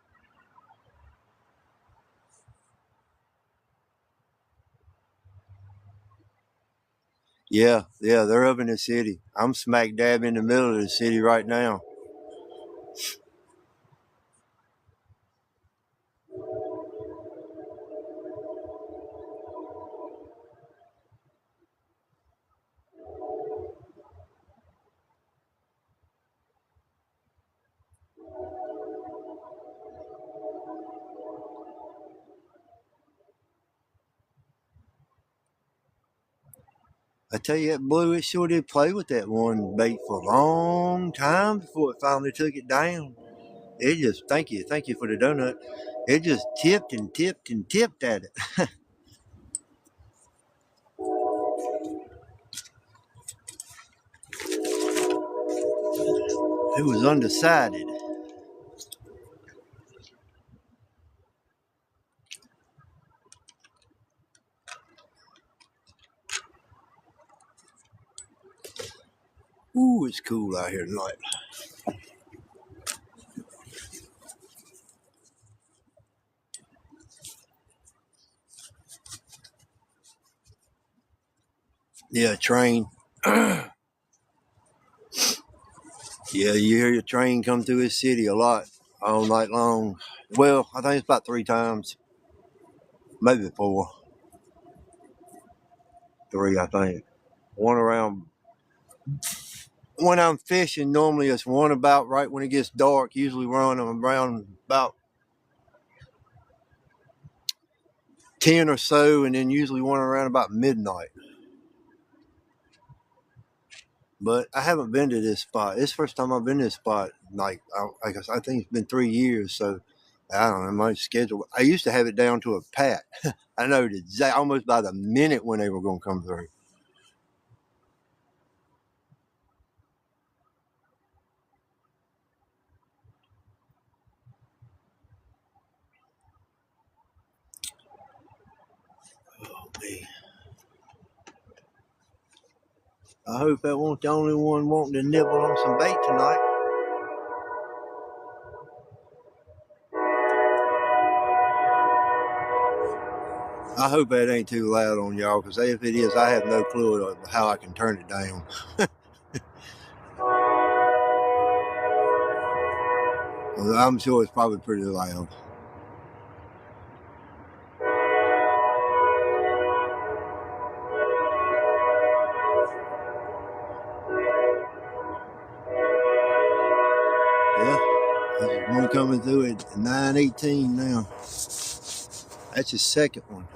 Yeah, they're up in the city. I'm smack dab in the middle of the city right now. I tell you, that blue, it sure did play with that one bait for a long time before it finally took it down. It just, thank you for the donut. It just tipped and tipped and tipped at it. It was undecided. Ooh, it's cool out here tonight. Yeah, train. Yeah, you hear your train come through this city a lot all night long. Well, I think it's about 3 times, maybe 4. 3, I think. One around when I'm fishing, normally it's one about right when it gets dark. Usually around about 10 or so, and then usually one around about midnight. But I haven't been to this spot. It's the first time I've been to this spot. I think it's been 3 years, so I don't know my schedule. I used to have it down to a pat. I know almost by the minute when they were going to come through. I hope that won't the only one wanting to nibble on some bait tonight. I hope that ain't too loud on y'all, because if it is, I have no clue how I can turn it down. I'm sure it's probably pretty loud. Yeah, there's one coming through at 9:18 now. That's his second one.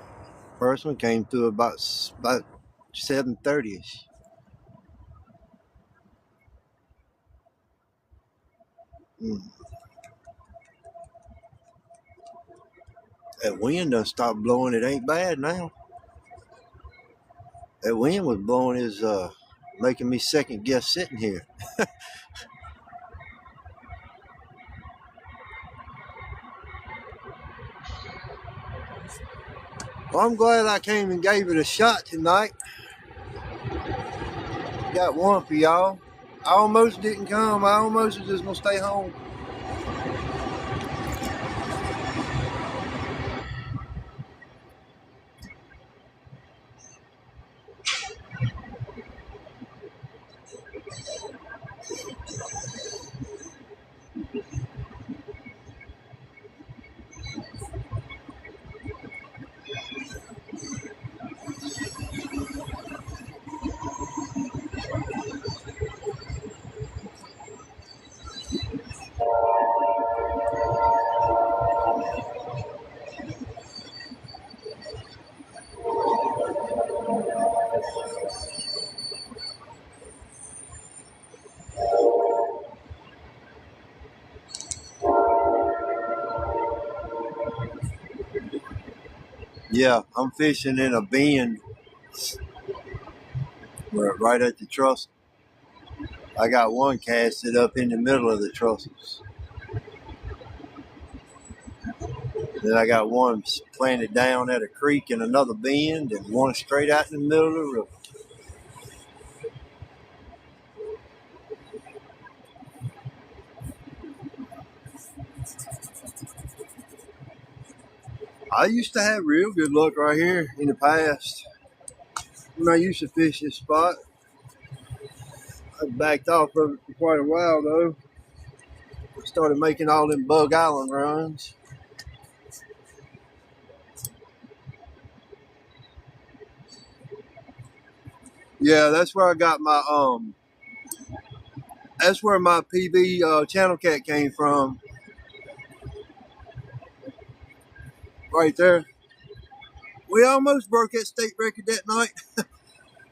First one came through about 7:30ish. Mm. That wind done stopped blowing. It ain't bad now. That wind was blowing is making me second guess sitting here. Well, I'm glad I came and gave it a shot tonight. Got one for y'all. I almost didn't come. I almost was just gonna stay home. Yeah, I'm fishing in a bend right at the truss. I got one casted up in the middle of the trusses. Then I got one planted down at a creek in another bend, and one straight out in the middle of the river. I used to have real good luck right here in the past. When I used to fish this spot, I backed off of it for quite a while though. I started making all them Bug Island runs. Yeah, that's where I got my that's where my PB channel cat came from. Right there. We almost broke that state record that night.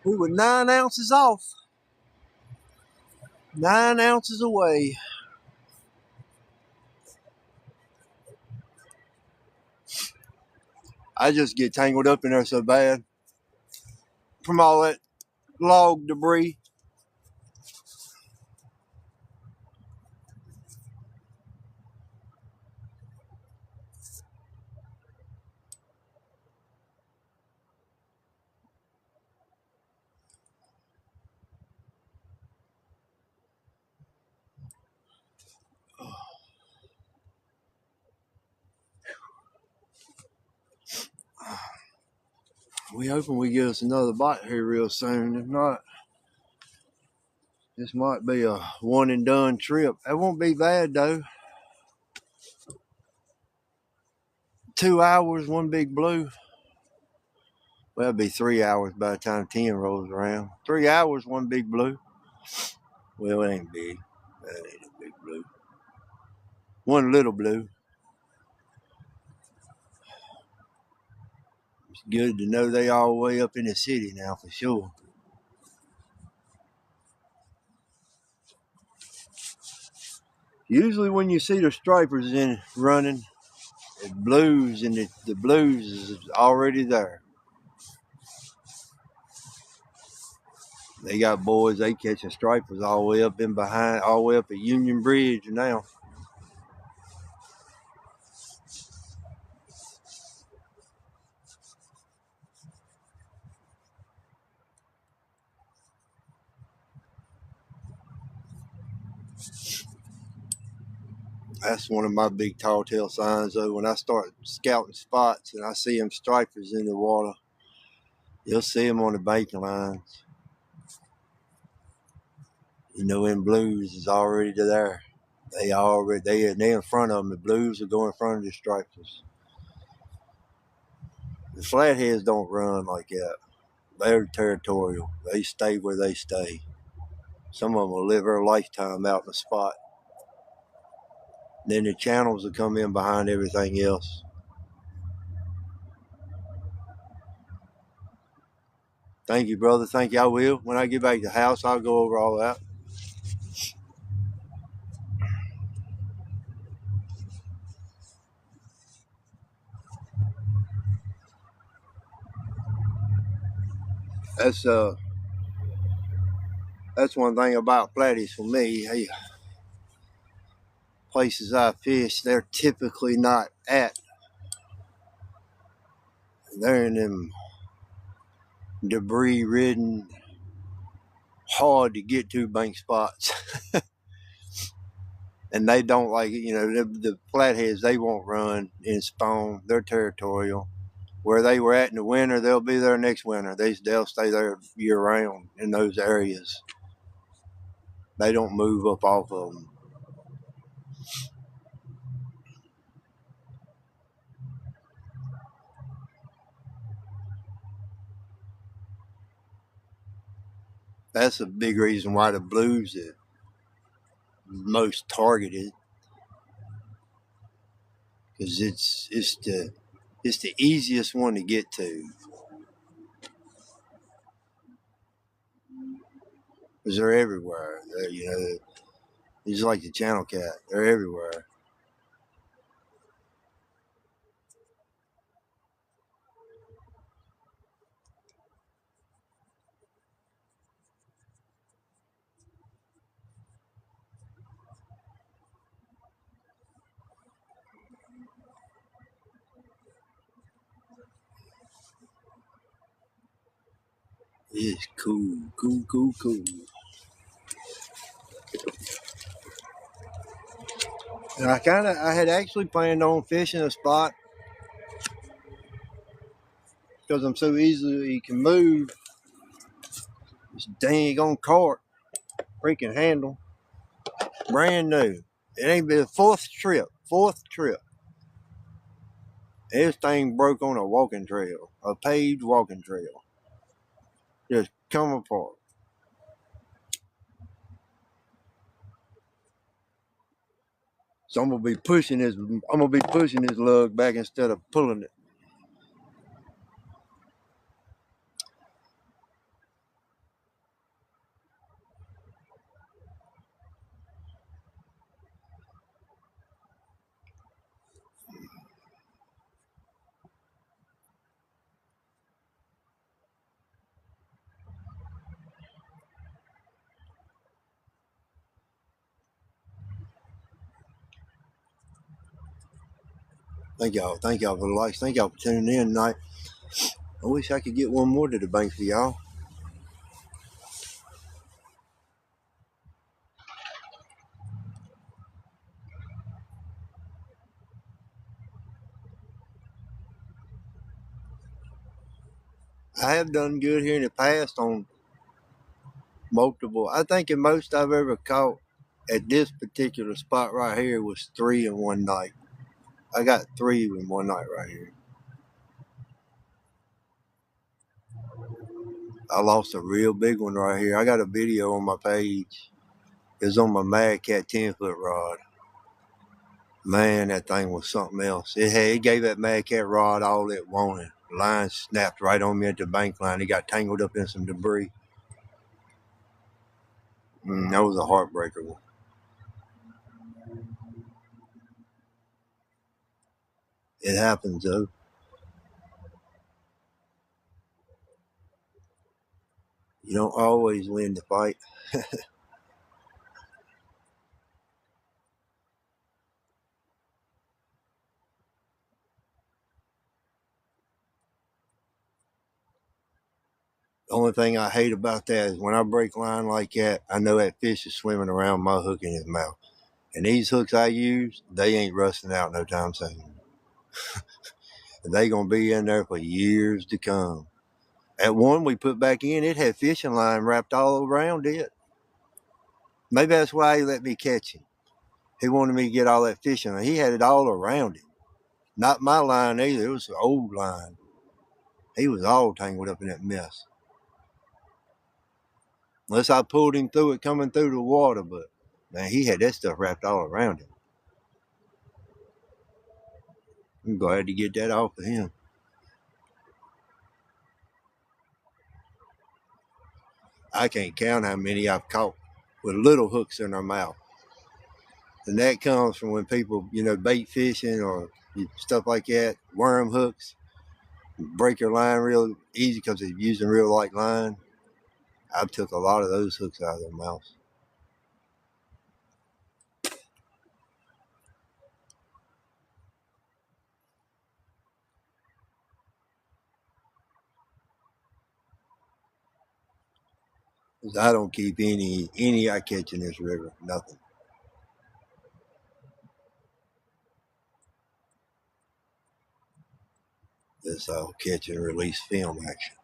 We were 9 ounces off. 9 ounces away. I just get tangled up in there so bad from all that log debris. We hoping we get us another bite here real soon. If not, this might be a one and done trip. That won't be bad though. 2 hours, one big blue. Well, it'll be 3 hours by the time 10 rolls around. 3 hours, one big blue. Well, it ain't big. That ain't a big blue. One little blue. It's good to know they all the way up in the city now for sure. Usually when you see the stripers in running, the blues and the blues is already there. They got boys, they catching stripers all the way up in behind, all the way up at Union Bridge now. That's one of my big tall tale signs, though. When I start scouting spots and I see them stripers in the water, you'll see them on the banking lines. You know, them blues is already there. They in front of them. The blues will go in front of the stripers. The flatheads don't run like that. They're territorial. They stay where they stay. Some of them will live their lifetime out in the spot. Then the channels will come in behind everything else. Thank you, brother. Thank you. I will. When I get back to the house, I'll go over all that. That's uh that's one thing about flatties for me. Hey, places I fish, they're typically not at. They're in them debris ridden, hard to get to bank spots. And they don't like it. You know, the flatheads, they won't run in spawn. They're territorial. Where they were at in the winter, they'll be there next winter. They'll stay there year round in those areas. They don't move up off of them. That's a big reason why the blues are most targeted, because it's the easiest one to get to. Because they're everywhere. You know, just like the channel cat, they're everywhere. It's cool, cool, cool, cool. And I had actually planned on fishing a spot because I'm so easily can move. This dang on cart, freaking handle, brand new. It ain't been the fourth trip. This thing broke on a walking trail, a paved walking trail. Just come apart. So I'm gonna be pushing this lug back instead of pulling it. Thank y'all for the likes. Thank y'all for tuning in tonight. I wish I could get one more to the bank for y'all. I have done good here in the past on multiple. I think the most I've ever caught at this particular spot right here was 3 in one night. I got 3 in one night right here. I lost a real big one right here. I got a video on my page. It was on my Mad Cat 10-foot rod. Man, that thing was something else. It gave that Mad Cat rod all it wanted. The line snapped right on me at the bank line. It got tangled up in some debris. That was a heartbreaker one. It happens though. You don't always win the fight. The only thing I hate about that is when I break line like that, I know that fish is swimming around my hook in his mouth. And these hooks I use, they ain't rusting out no time soon. They gonna be in there for years to come. At one we put back in, it had fishing line wrapped all around it. Maybe that's why he let me catch him. He wanted me to get all that fishing. He had it all around it. Not my line either. It was an old line. He was all tangled up in that mess. Unless I pulled him through it coming through the water, but man, he had that stuff wrapped all around him. I'm glad to get that off of him. I can't count how many I've caught with little hooks in their mouth. And that comes from when people, bait fishing or stuff like that, worm hooks, break your line real easy because they're using real light line. I've took a lot of those hooks out of their mouths. I don't keep any I catch in this river, nothing. This all catch and release film action.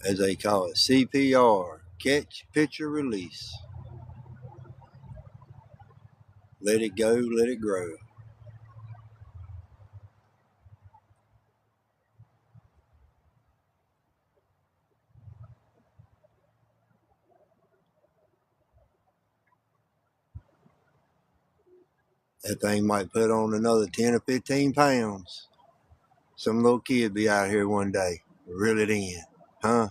As they call it, CPR, catch, picture, release. Let it go, let it grow. That thing might put on another 10 or 15 pounds. Some little kid be out here one day, reel it in, huh?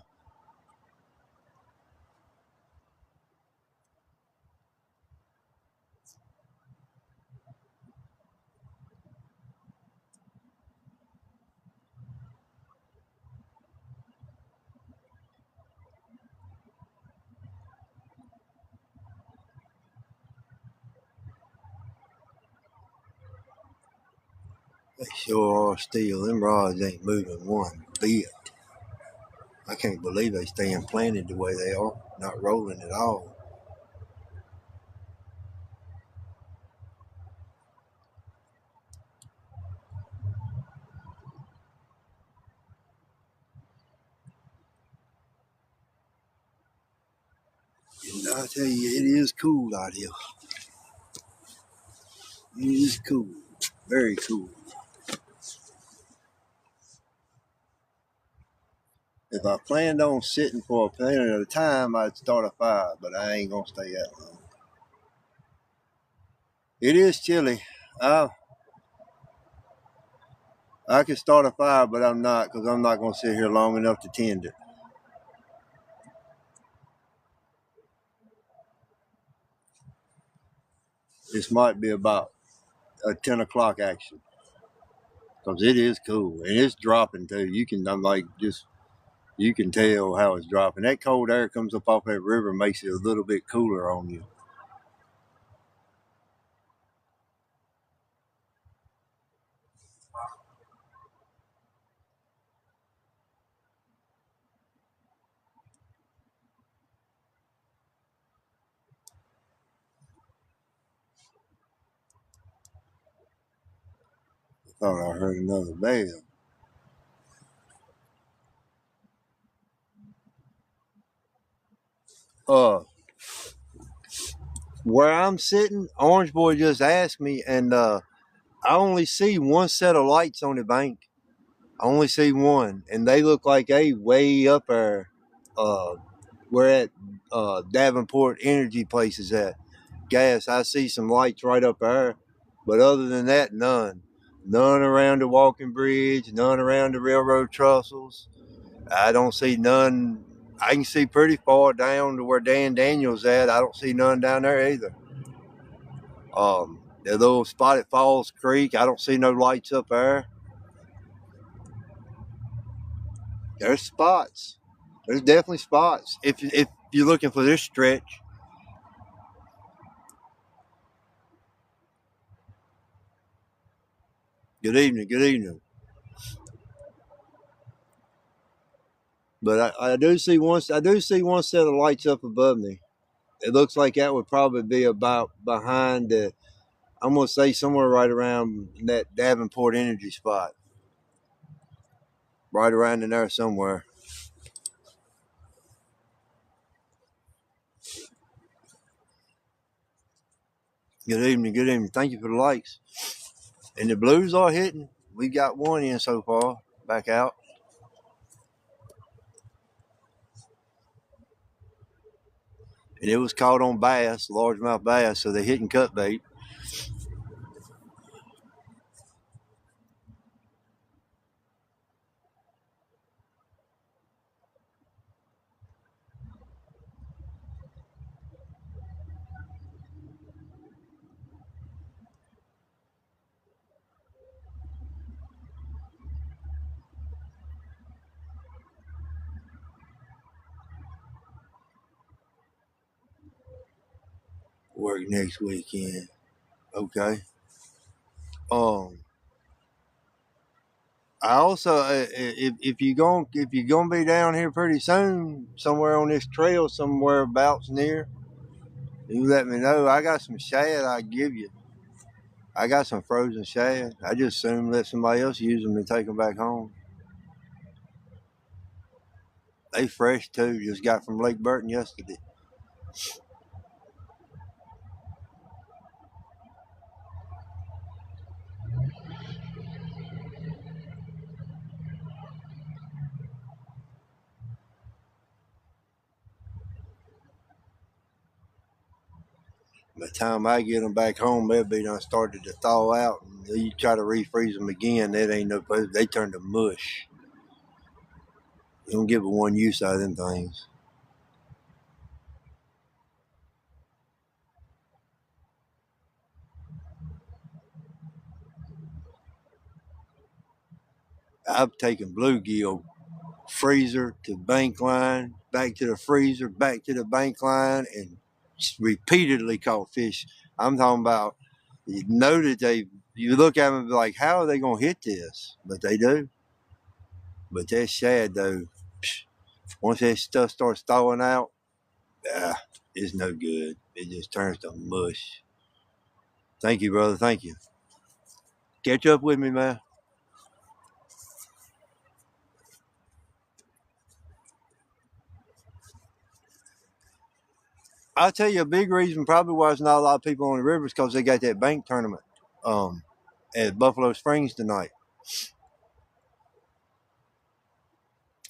They sure are still. Them rods ain't moving one bit. I can't believe they staying planted the way they are, not rolling at all. And I tell you, it is cool out here. It is cool. Very cool. If I planned on sitting for a period of time, I'd start a fire, but I ain't gonna stay that long. It is chilly. I I could start a fire, but I'm not because I'm not gonna sit here long enough to tend it. This might be about a 10 o'clock action because it is cool and it's dropping too. I'm like just you can tell how it's dropping. That cold air comes up off that river, makes it a little bit cooler on you. I thought I heard another bell. Uh, where I'm sitting, Orange Boy just asked me, and I only see one set of lights on the bank. I only see one, and they look like they way up there. Uh, where at Davenport Energy Place is at. Gas, I see some lights right up there, but other than that, none. None around the walking bridge, none around the railroad trestles. I don't see none. I can see pretty far down to where Dan Daniels at. I don't see none down there either. The little Spotted Falls Creek, I don't see no lights up there. There's spots. There's definitely spots. If you're looking for this stretch, Good evening. Good evening. But I do see one. I do see one set of lights up above me. It looks like that would probably be about behind the. I'm gonna say somewhere right around that Davenport Energy spot, right around in there somewhere. Good evening. Good evening. Thank you for the lights. And the blues are hitting. We got one in so far. Back out. And it was caught on bass, largemouth bass, so they're hitting cut bait. Work next weekend. Okay. Um, I also, if you're gonna be down here pretty soon, somewhere on this trail, somewhere abouts near, you let me know. I got some shad I give you. I got some frozen shad. I just assume let somebody else use them and take them back home. They fresh too. Just got from Lake Burton yesterday. By the time I get them back home, they'll be done started to thaw out. And you try to refreeze them again, that ain't no. They turn to mush. You don't give it one use out of them things. I've taken bluegill freezer to bank line, back to the freezer, back to the bank line, and repeatedly caught fish. I'm talking about, you know that you look at them and be like, how are they going to hit this? But they do. But that shad, though, once that stuff starts thawing out, it's no good. It just turns to mush. Thank you, brother. Thank you. Catch up with me, man. I'll tell you a big reason probably why there's not a lot of people on the river is because they got that bank tournament um, at Buffalo Springs tonight.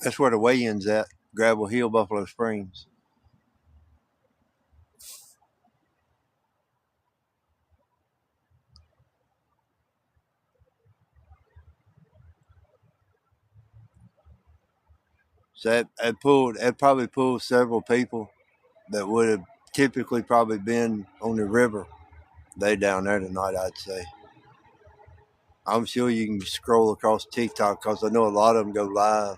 That's where the weigh-ins at, Gravel Hill, Buffalo Springs. So that probably pulled several people that would have typically probably been on the river. They down there tonight, I'd say. I'm sure you can scroll across TikTok because I know a lot of them go live.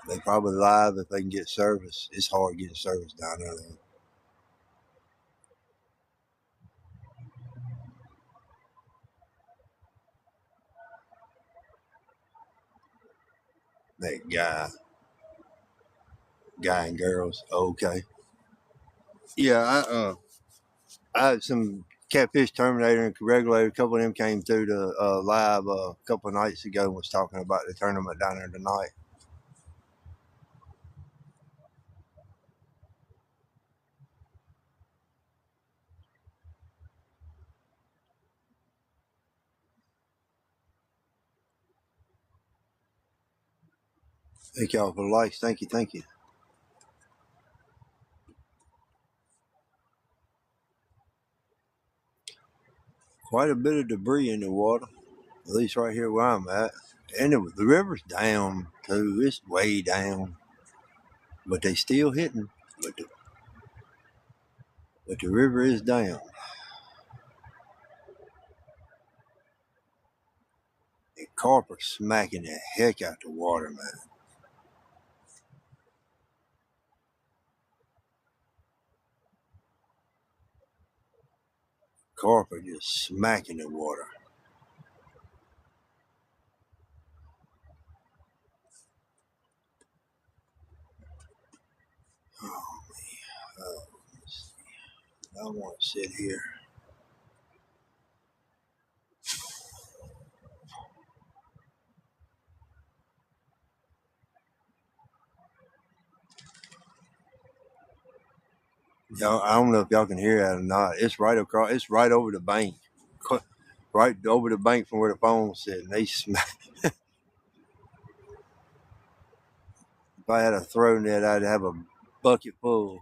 They probably live if they can get service. It's hard getting service down there, though. That guy and girls. Okay. Yeah, I had some catfish terminator and regulator. A couple of them came through the live a couple of nights ago and was talking about the tournament down there tonight. Thank y'all for the likes. Thank you. Thank you. Quite a bit of debris in the water, at least right here where I'm at. And the river's down too. It's way down, but they still hitting. But the river is down. And carp are smacking the heck out the water, man. Carp are just smacking the water. I want to sit here. Y'all, I don't know if y'all can hear that or not. It's right across. It's right over the bank, right over the bank from where the phone's sitting. They smack. If I had a throw net, I'd have a bucket full.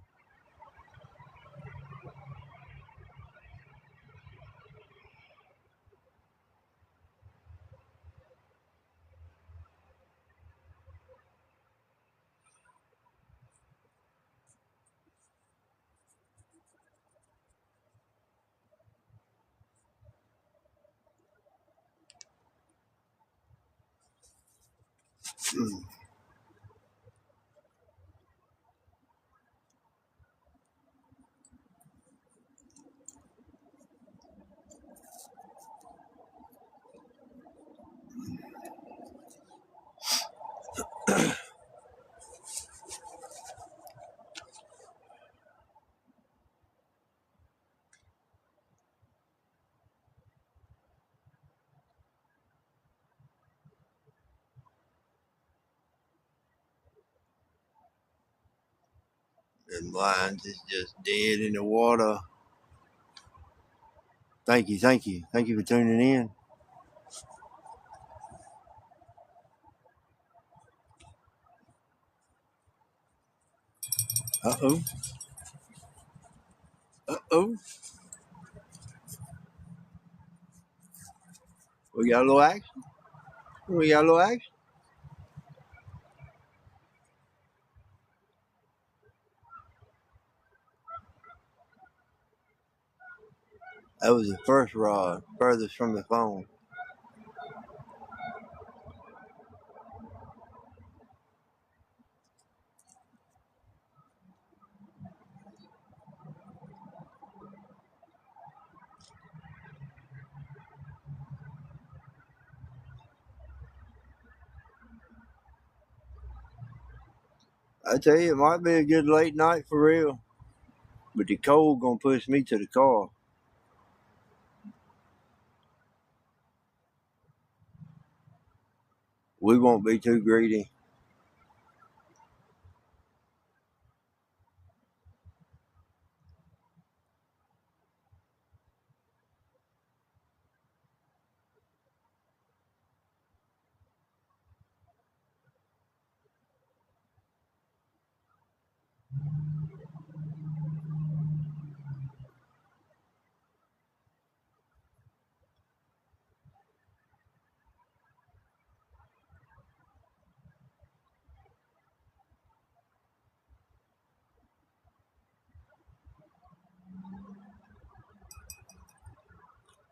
And lines is just dead in the water. Thank you, thank you, thank you for tuning in. Uh oh, oh. We got a little action. We got a little action. That was the first rod, furthest from the phone. I tell you, it might be a good late night for real. But the cold gonna push me to the car. We won't be too greedy.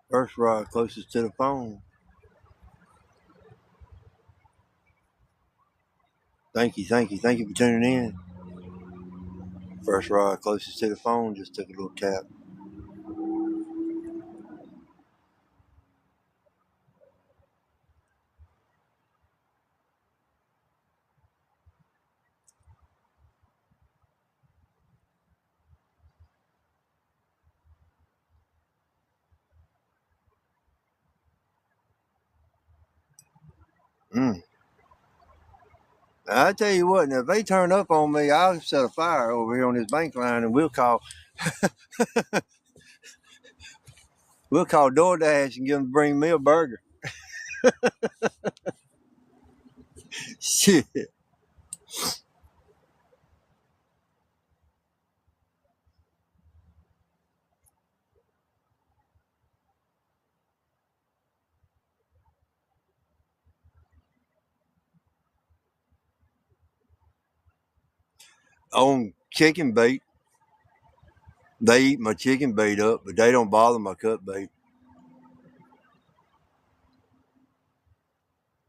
First rod closest to the phone. Thank you, thank you, thank you for tuning in. First rod closest to the phone just took a little tap. Mm. I tell you what, now if they turn up on me, I'll set a fire over here on this bank line, and we'll call DoorDash and get them to bring me a burger. Shit, on chicken bait, they eat my chicken bait up, but they don't bother my cut bait.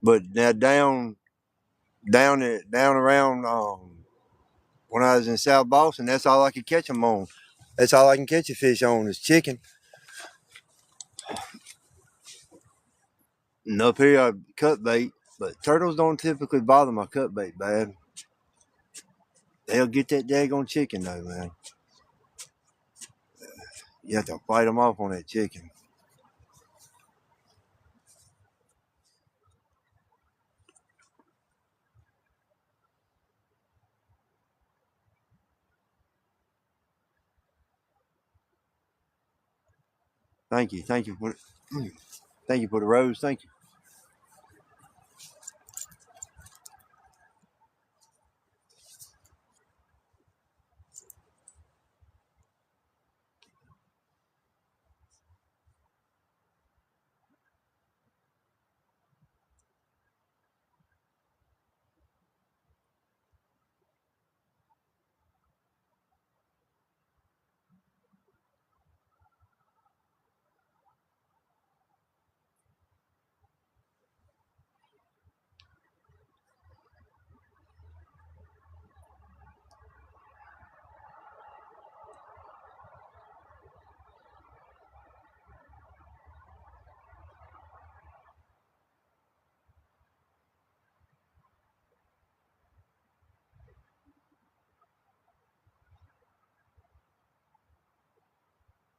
But now down around when I was in South Boston, that's all I could catch them on. That's all I can catch a fish on is chicken. And up here I cut bait, but turtles don't typically bother my cut bait bad. They'll get that daggone chicken though, man. You have to fight them off on that chicken. Thank you. Thank you for thank you for the rose. Thank you.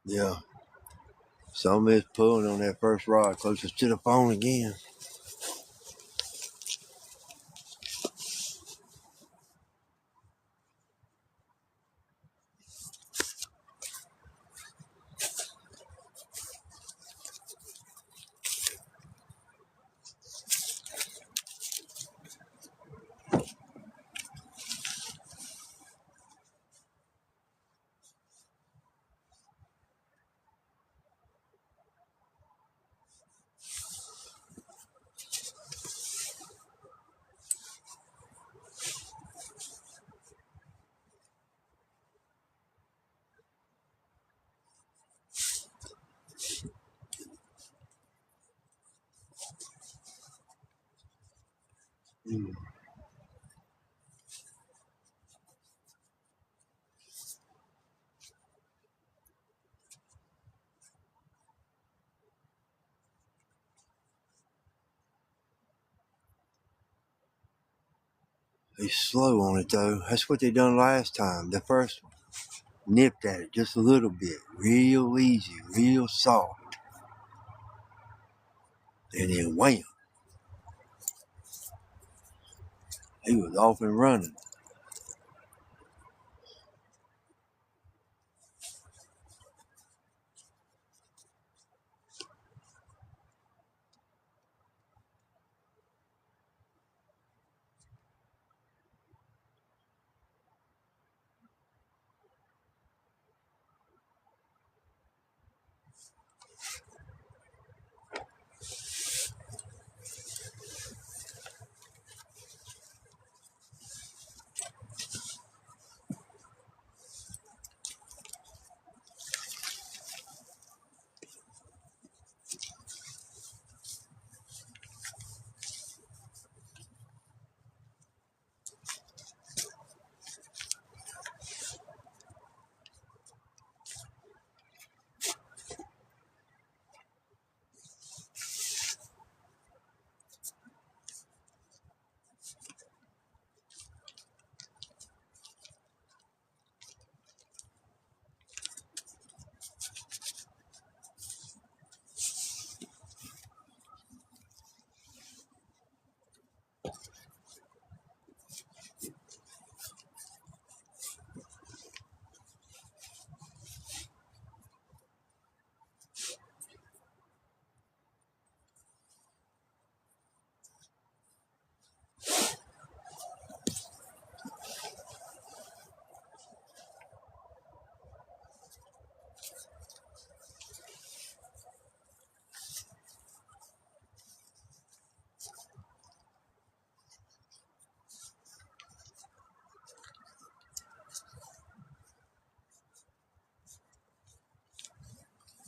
Yeah. Some is pulling on that first rod closest to the phone again. Mm. He's slow on it though. That's what they done last time. The first one nipped at it just a little bit, real easy, real soft, and then wham, he was off and running.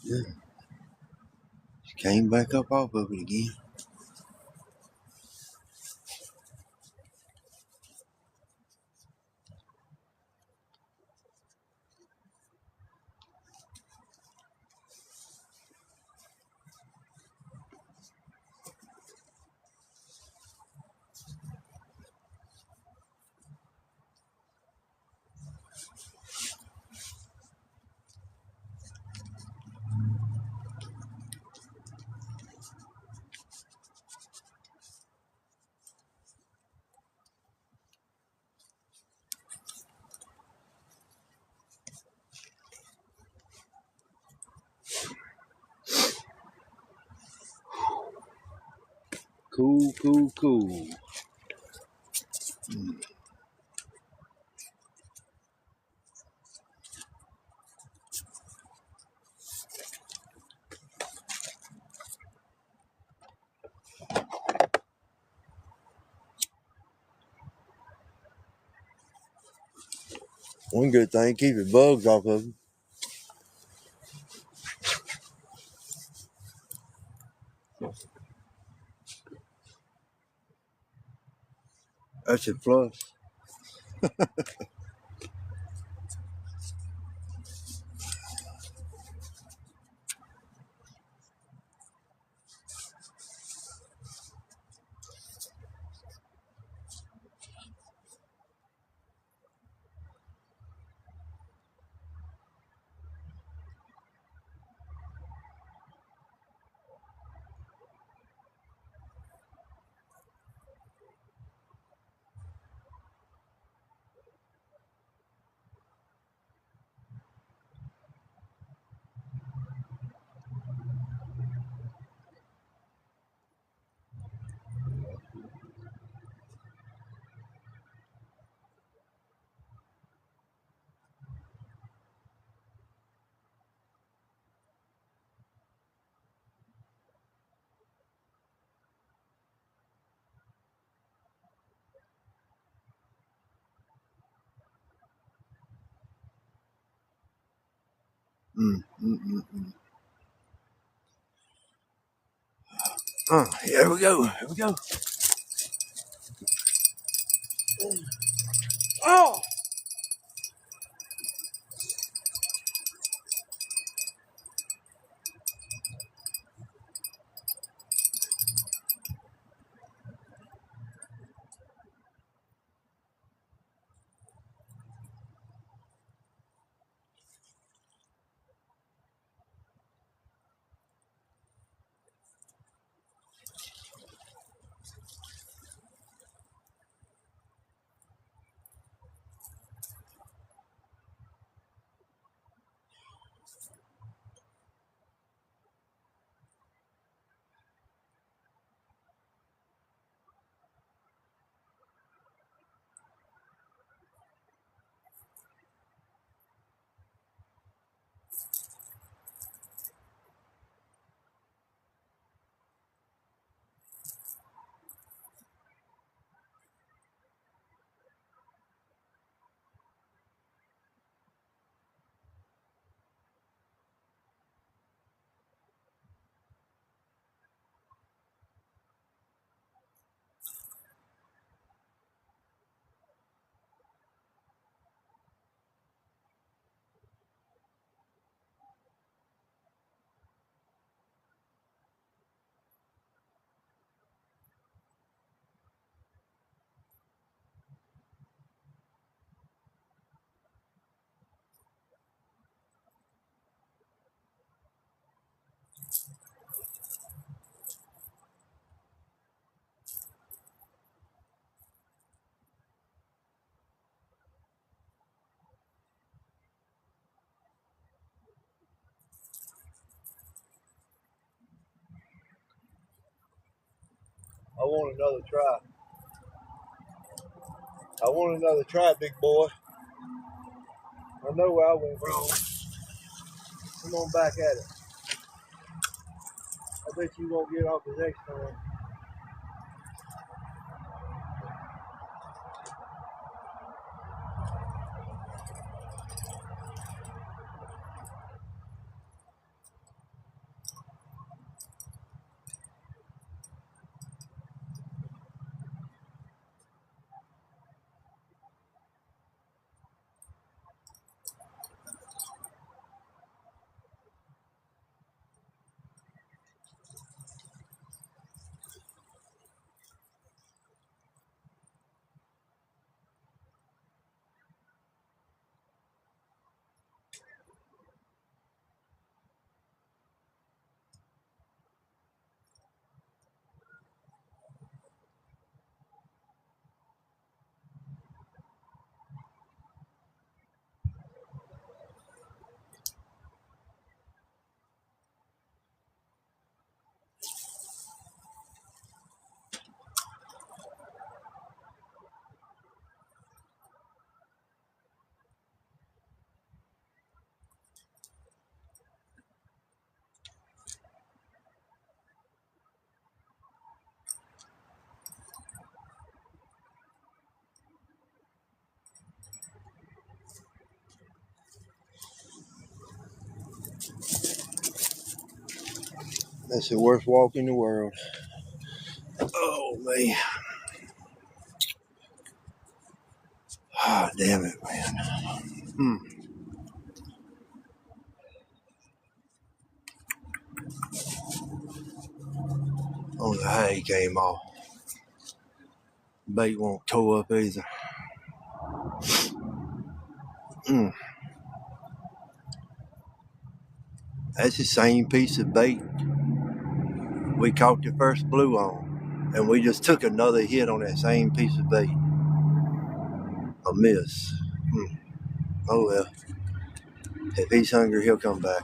Yeah, she came back up off of it again. Cool, cool, cool. One good thing, keeping bugs off of them. That's a plus. Mm, mm, mm, mm. Here we go. Here we go. Oh! I want another try. I want another try, big boy. I know where I went wrong. Come on back at it. I bet you won't get off the next time. That's the worst walk in the world. Oh man. Ah, damn it, man. Hmm. Oh, the hay came off. Bait won't toe up either. Mm. That's the same piece of bait we caught the first blue on. And we just took another hit on that same piece of bait. A miss. Mm. Oh well. If he's hungry, he'll come back.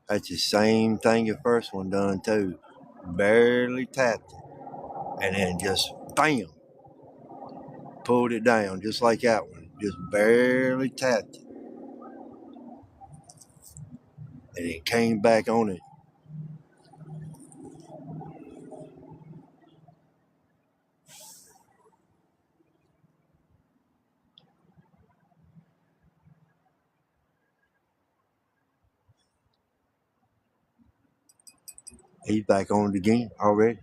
That's the same thing the first one done too. Barely tapped it. And then just bam, pulled it down just like that one. Just barely tapped it. And it came back on it. He's back on it again already.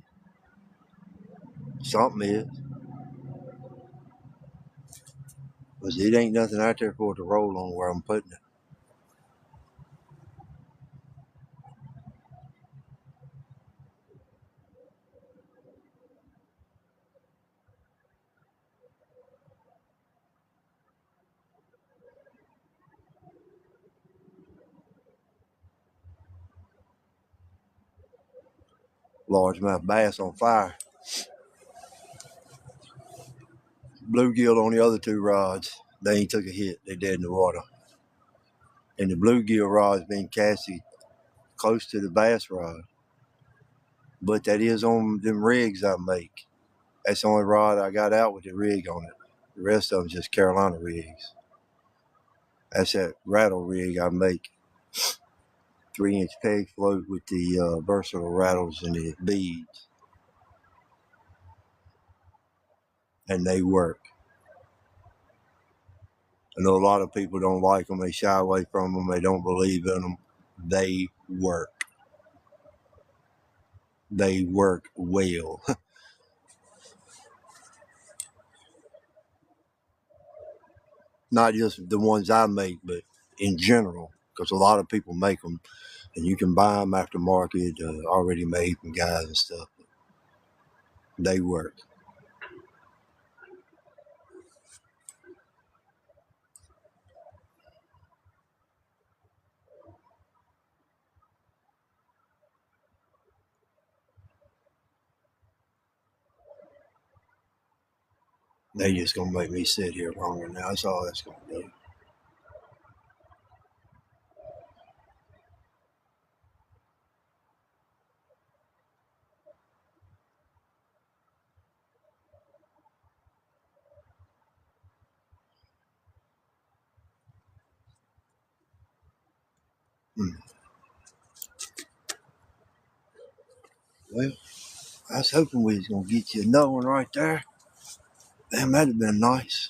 Something is. But it ain't nothing out there for it to roll on where I'm putting it. Largemouth bass on fire. Bluegill on the other two rods. They ain't took a hit. They dead in the water. And the bluegill rod's been casted close to the bass rod. But that is on them rigs I make. That's the only rod I got out with the rig on it. The rest of them just Carolina rigs. That's that rattle rig I make. 3-inch peg float with the versatile rattles and the beads. And they work. I know a lot of people don't like them. They shy away from them. They don't believe in them. They work. They work well. Not just the ones I make, but in general, because a lot of people make them, and you can buy them aftermarket, already made from guys and stuff. They work. They just gonna make me sit here longer now. That's all that's gonna do. Hmm. Well, I was hoping we was gonna get you another one right there. Damn, that'd have been nice.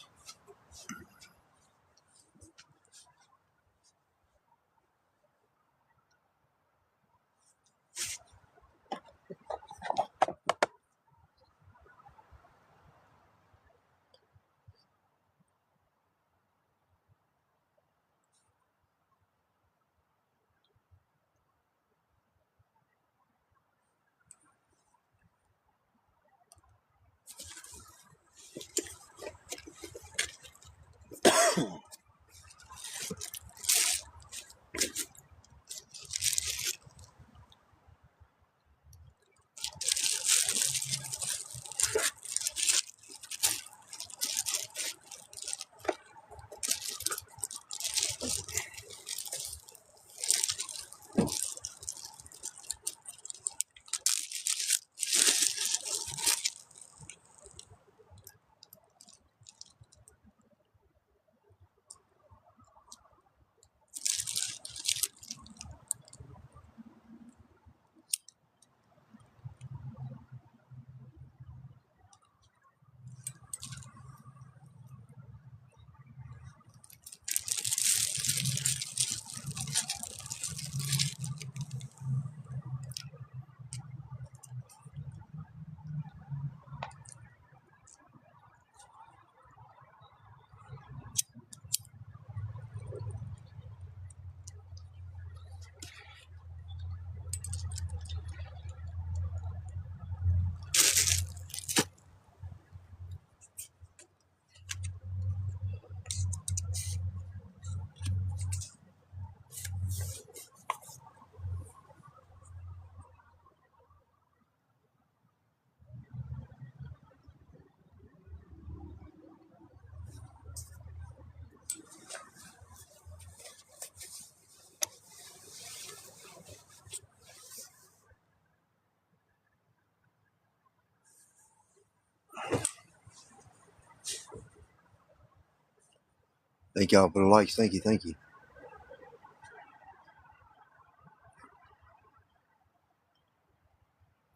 Thank y'all for the likes. Thank you. Thank you.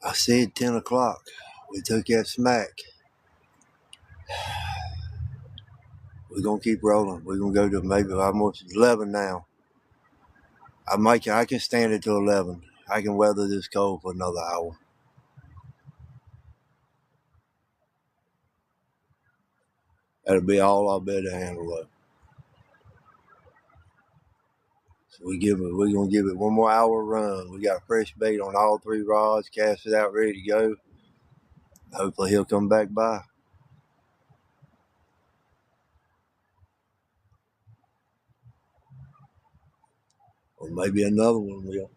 I said 10 o'clock. We took that smack. We're going to keep rolling. We're going to go to maybe almost 11 now. I can stand it till 11. I can weather this cold for another hour. That'll be all I'll be able to handle though. So we're gonna give it one more hour run. We got fresh bait on all three rods, cast it out, ready to go. Hopefully he'll come back by. Or maybe another one will.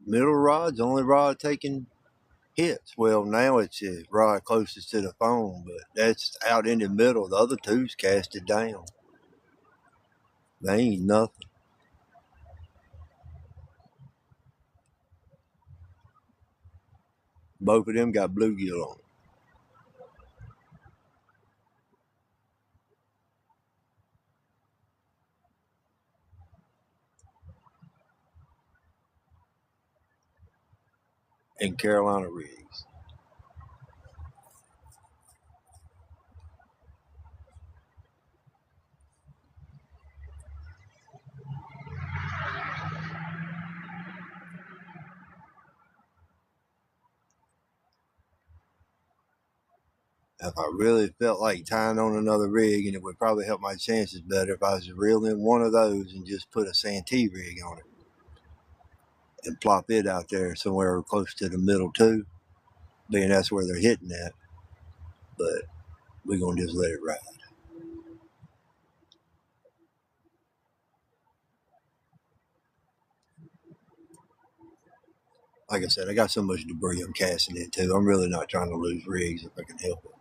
Middle rod's the only rod taking hits. Well, now it's the rod closest to the phone, but that's out in the middle. The other two's cast it down. They ain't nothing. Both of them got bluegill on them. And Carolina rigs. If I really felt like tying on another rig, and it would probably help my chances better if I was to reel in one of those and just put a Santee rig on it and plop it out there somewhere close to the middle too, being that's where they're hitting at. But we're gonna just let it ride. Like I said, I got so much debris I'm casting into. I'm really not trying to lose rigs if I can help it.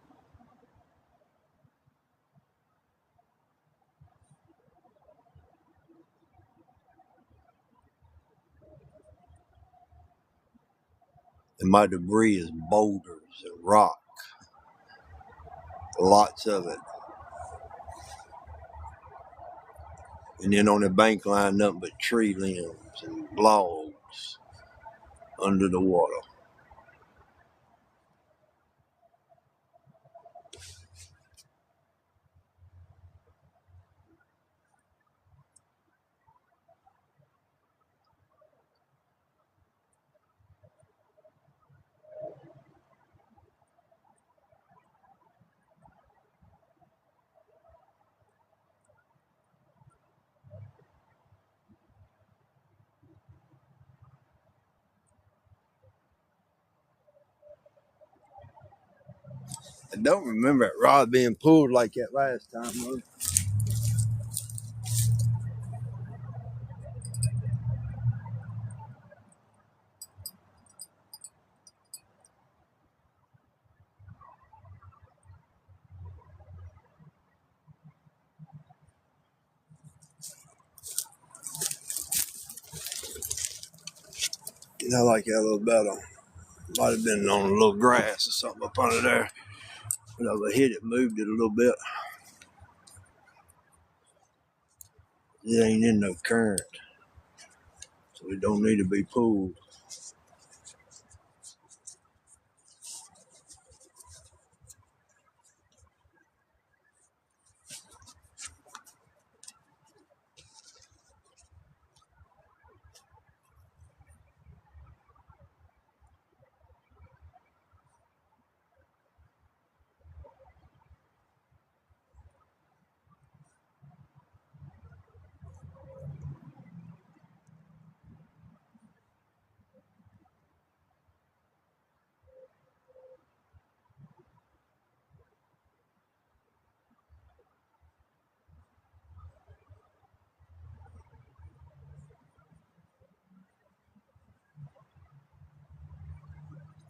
And my debris is boulders and rock, lots of it. And then on the bank line, nothing but tree limbs and logs under the water. I don't remember that rod being pulled like that last time, though. I like that a little better. Might have been on a little grass or something up under there. But I hit it, moved it a little bit. It ain't in no current, so it don't need to be pulled.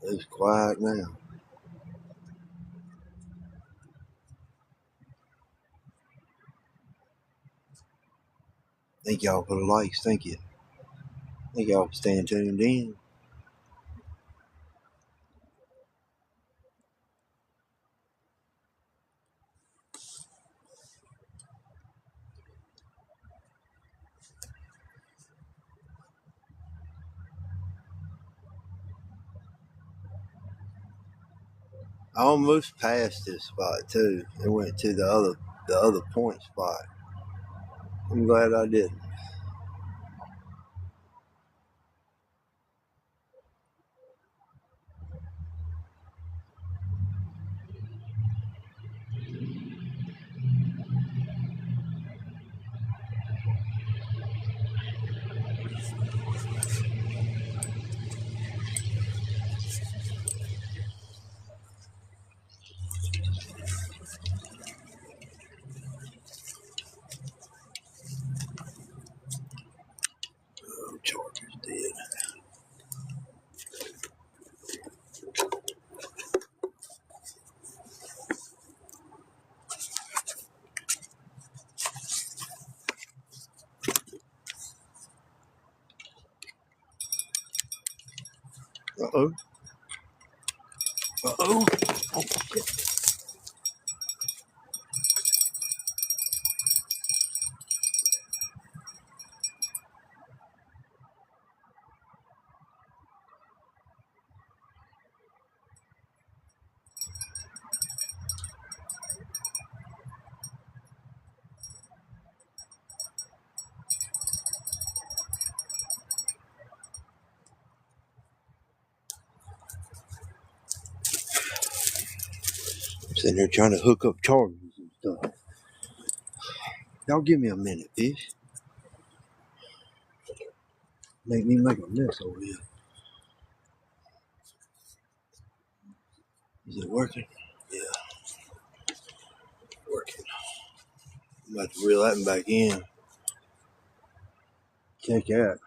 It's quiet now. Thank y'all for the likes. Thank you. Thank y'all for staying tuned in. I almost passed this spot too and went to the other point spot. I'm glad I didn't. Oh, Charger's dead. Uh-oh. Uh-oh. Oh, I'm sitting there trying to hook up chargers and stuff. Y'all give me a minute, fish. Make me make a mess over here. Is it working? Yeah, working. I'm about to reel that one back in. Check that.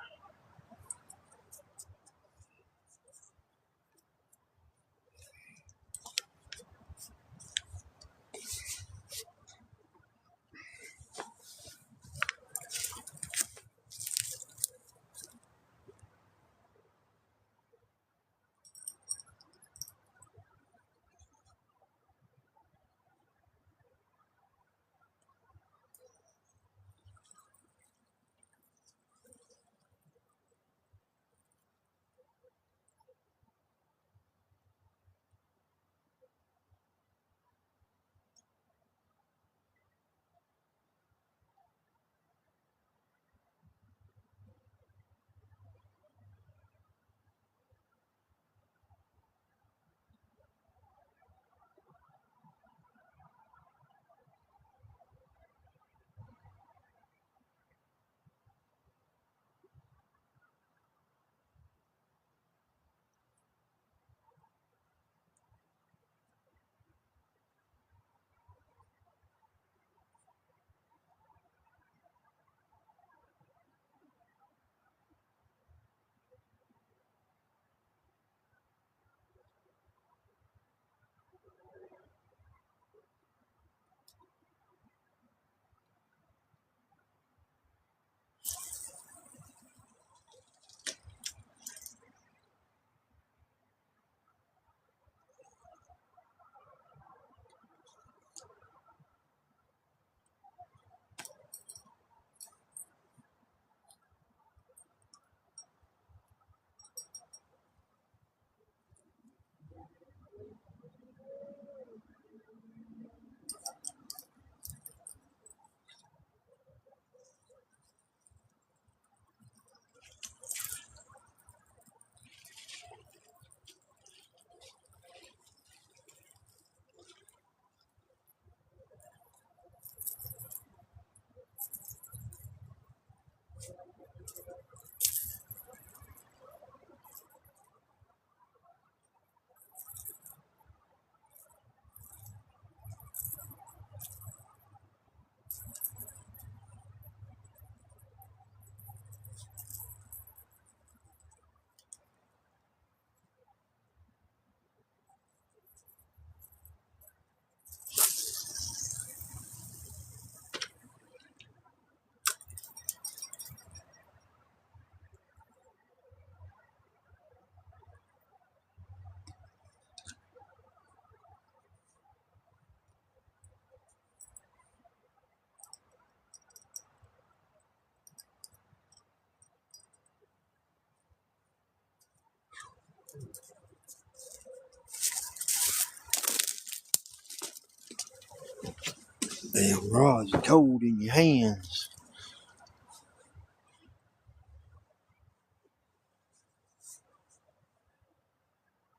Damn rod's cold in your hands.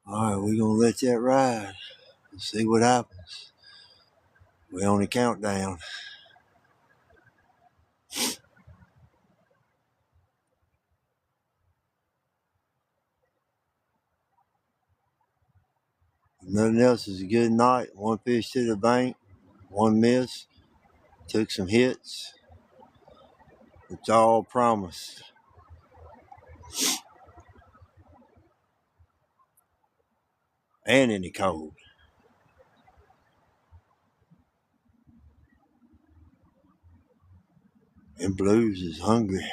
Alright, we're gonna let that ride and see what happens. We're on the countdown. If nothing else, is a good night. One fish to the bank, one miss, took some hits. It's all promised. And in the cold. And Blues is hungry.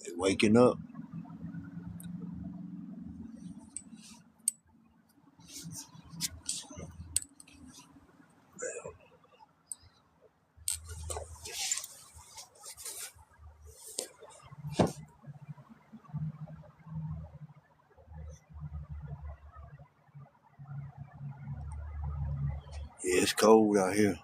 They're waking up. Yeah, it's cold out here.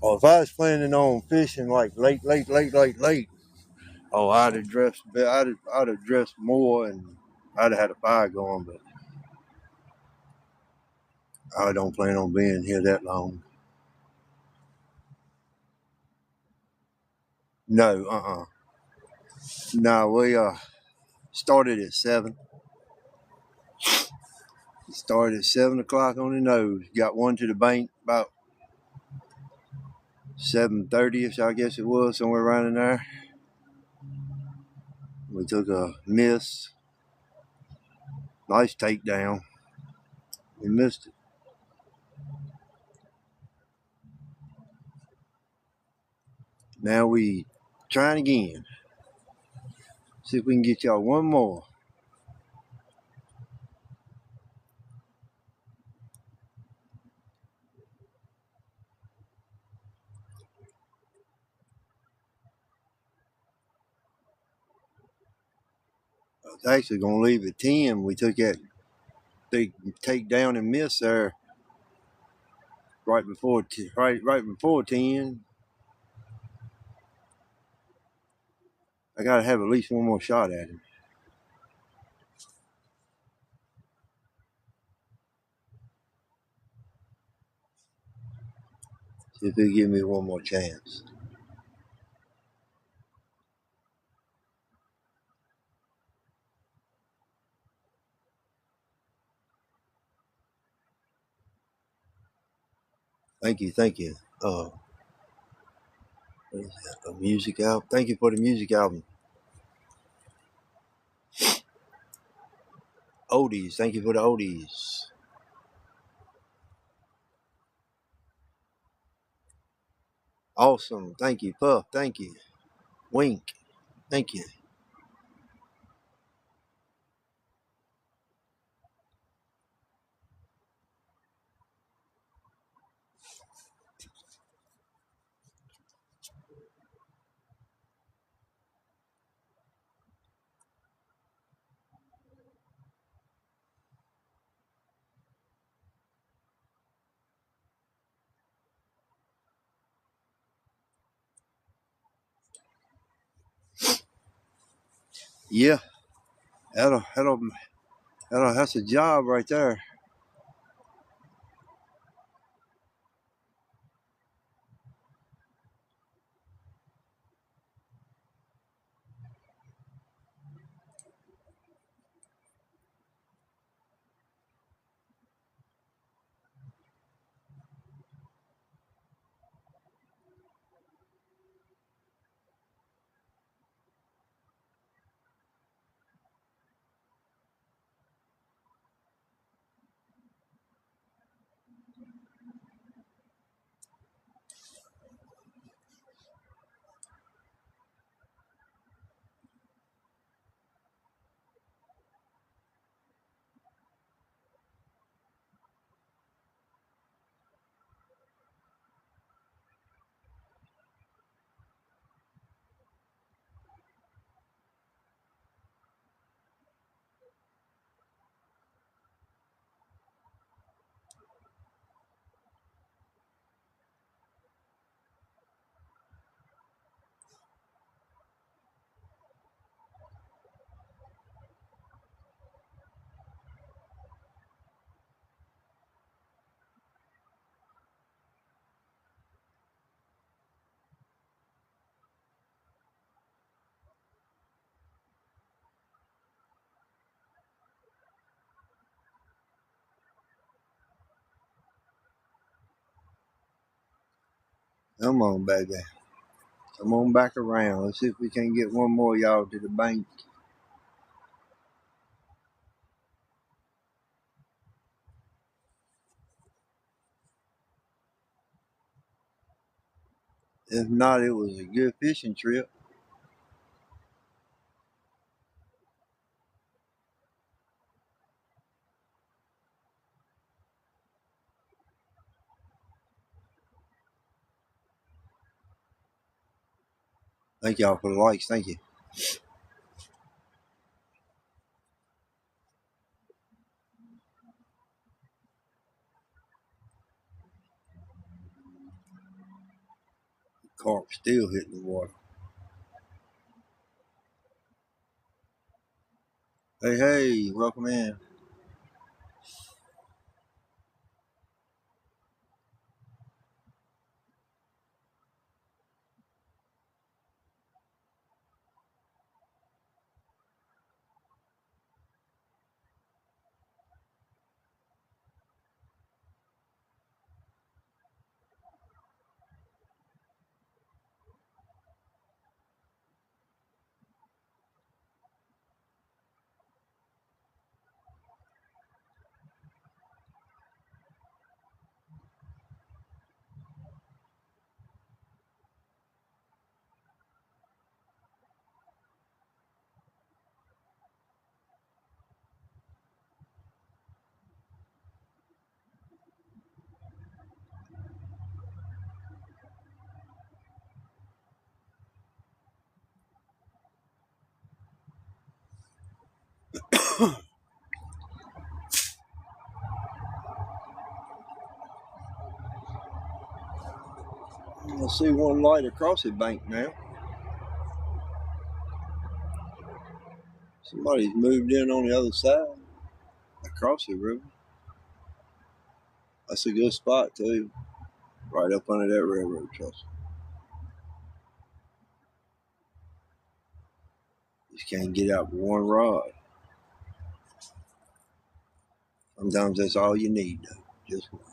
Oh, if I was planning on fishing like late, oh, I'd have dressed more and I'd have had a fire going, but I don't plan on being here that long. No, No, we started at 7. Started at 7 o'clock on the nose. Got one to the bank about 7:30ish, I guess it was, somewhere around in there. We took a miss. Nice takedown. We missed it. Now we trying again. See if we can get y'all one more. I was actually gonna leave at 10. We took that big takedown and miss there right before 10. I gotta have at least one more shot at him. See if he'll give me one more chance. Thank you, thank you. What is that? A music album. Thank you for the music album. Oldies. Thank you for the oldies. Awesome. Thank you, Puff. Thank you. Wink. Thank you. Yeah, that's a job right there. Come on, baby. Come on back around. Let's see if we can get one more y'all to the bank. If not, it was a good fishing trip. Thank y'all for the likes. Thank you. Carp still hitting the water. Hey, hey, welcome in. I see one light across the bank now. Somebody's moved in on the other side across the river. That's a good spot too, right up under that railroad trust. Just can't get out with one rod. Sometimes that's all you need, though. Just one.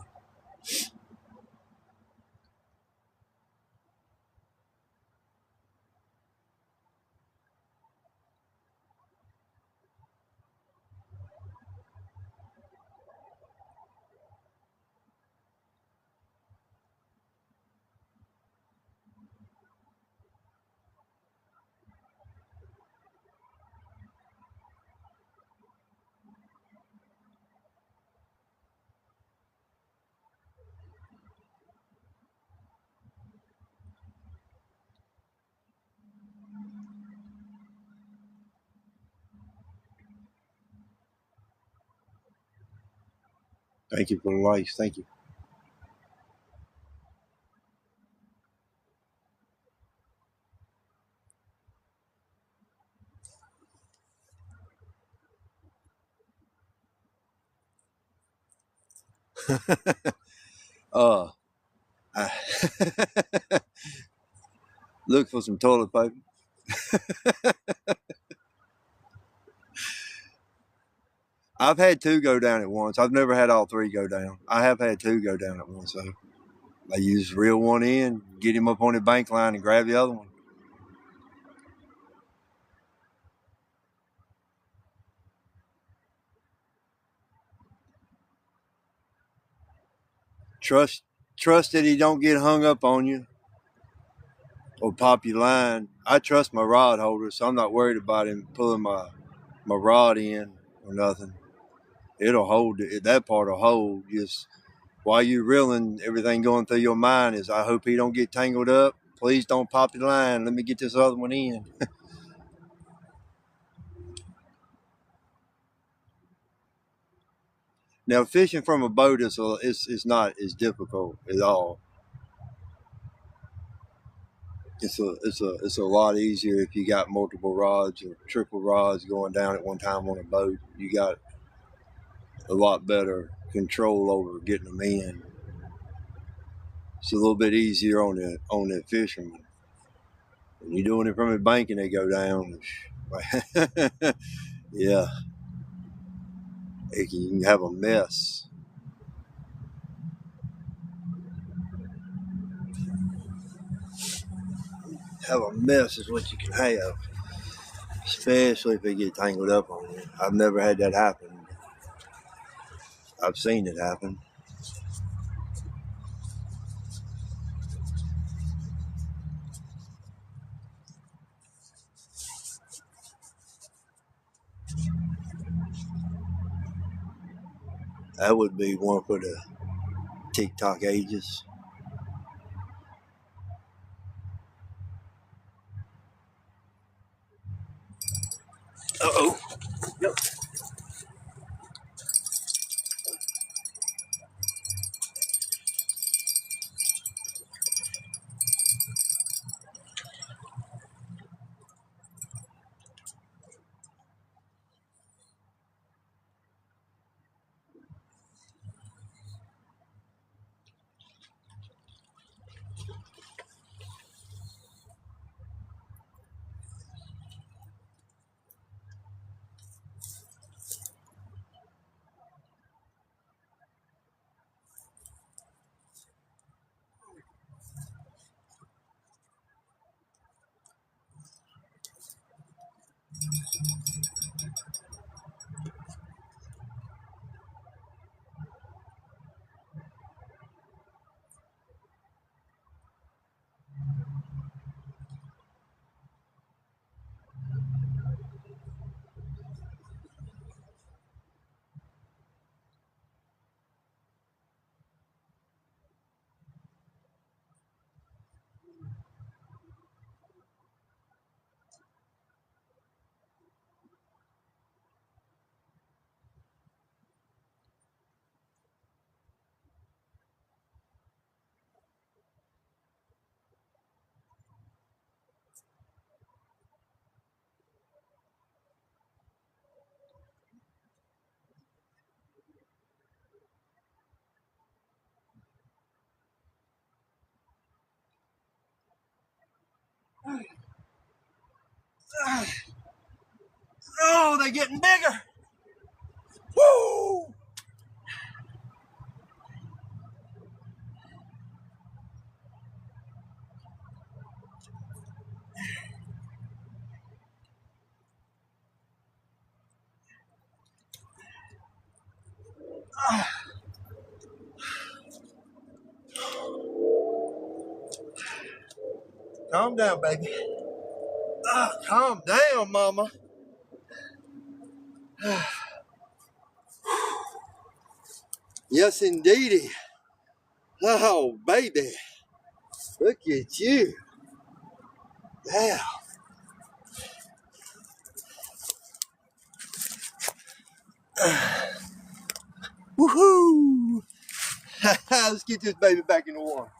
Thank you for the likes. Thank you. uh, I look for some toilet paper. I've had two go down at once. I've never had all three go down. I have had two go down at once, though. I use reel one in, get him up on the bank line, and grab the other one. Trust, trust that he don't get hung up on you or pop your line. I trust my rod holder, so I'm not worried about him pulling my rod in or nothing. It'll hold it. That part will hold. Just while you're reeling, everything going through your mind is, I hope he don't get tangled up. Please don't pop the line. Let me get this other one in. Now, fishing from a boat is not as difficult at all. It's a lot easier if you got multiple rods or triple rods going down at one time on a boat. You got a lot better control over getting them in. It's a little bit easier on the fisherman. When you're doing it from a bank and they go down, yeah, you can have a mess. have a mess is what you can have, especially if they get tangled up on you. I've never had that happen. I've seen it happen. That would be one for the TikTok ages. Uh-oh. Yep. Oh, they're getting bigger. Woo! Calm down, baby. Calm down, mama. Yes, indeedy. Oh, baby. Look at you. Yeah. Woohoo! Let's get this baby back in the water.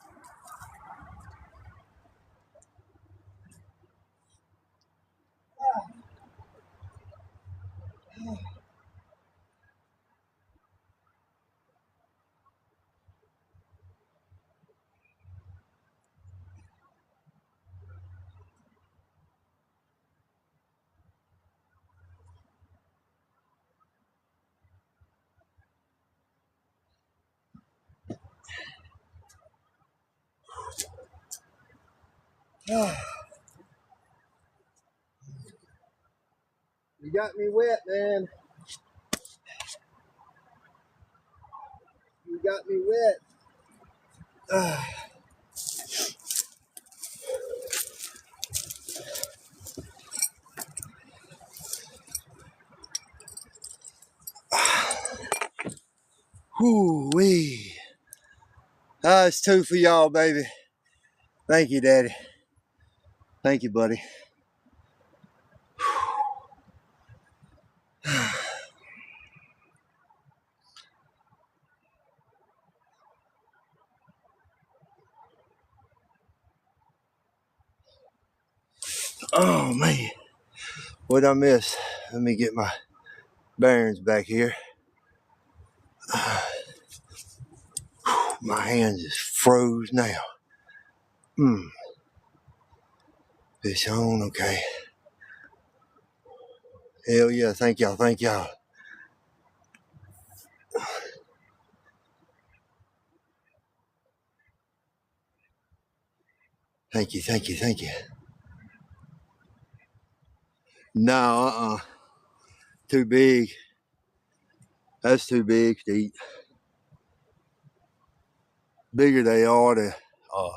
You got me wet, man. You got me wet. Whoo-wee. It's two for y'all, baby. Thank you, Daddy. Thank you, buddy. Oh, man. What'd I miss? Let me get my bearings back here. My hands is froze now. Fish on, okay. Hell yeah, thank y'all, thank y'all. Thank you, thank you, thank you. No, too big. That's too big to eat. Bigger they are, the uh,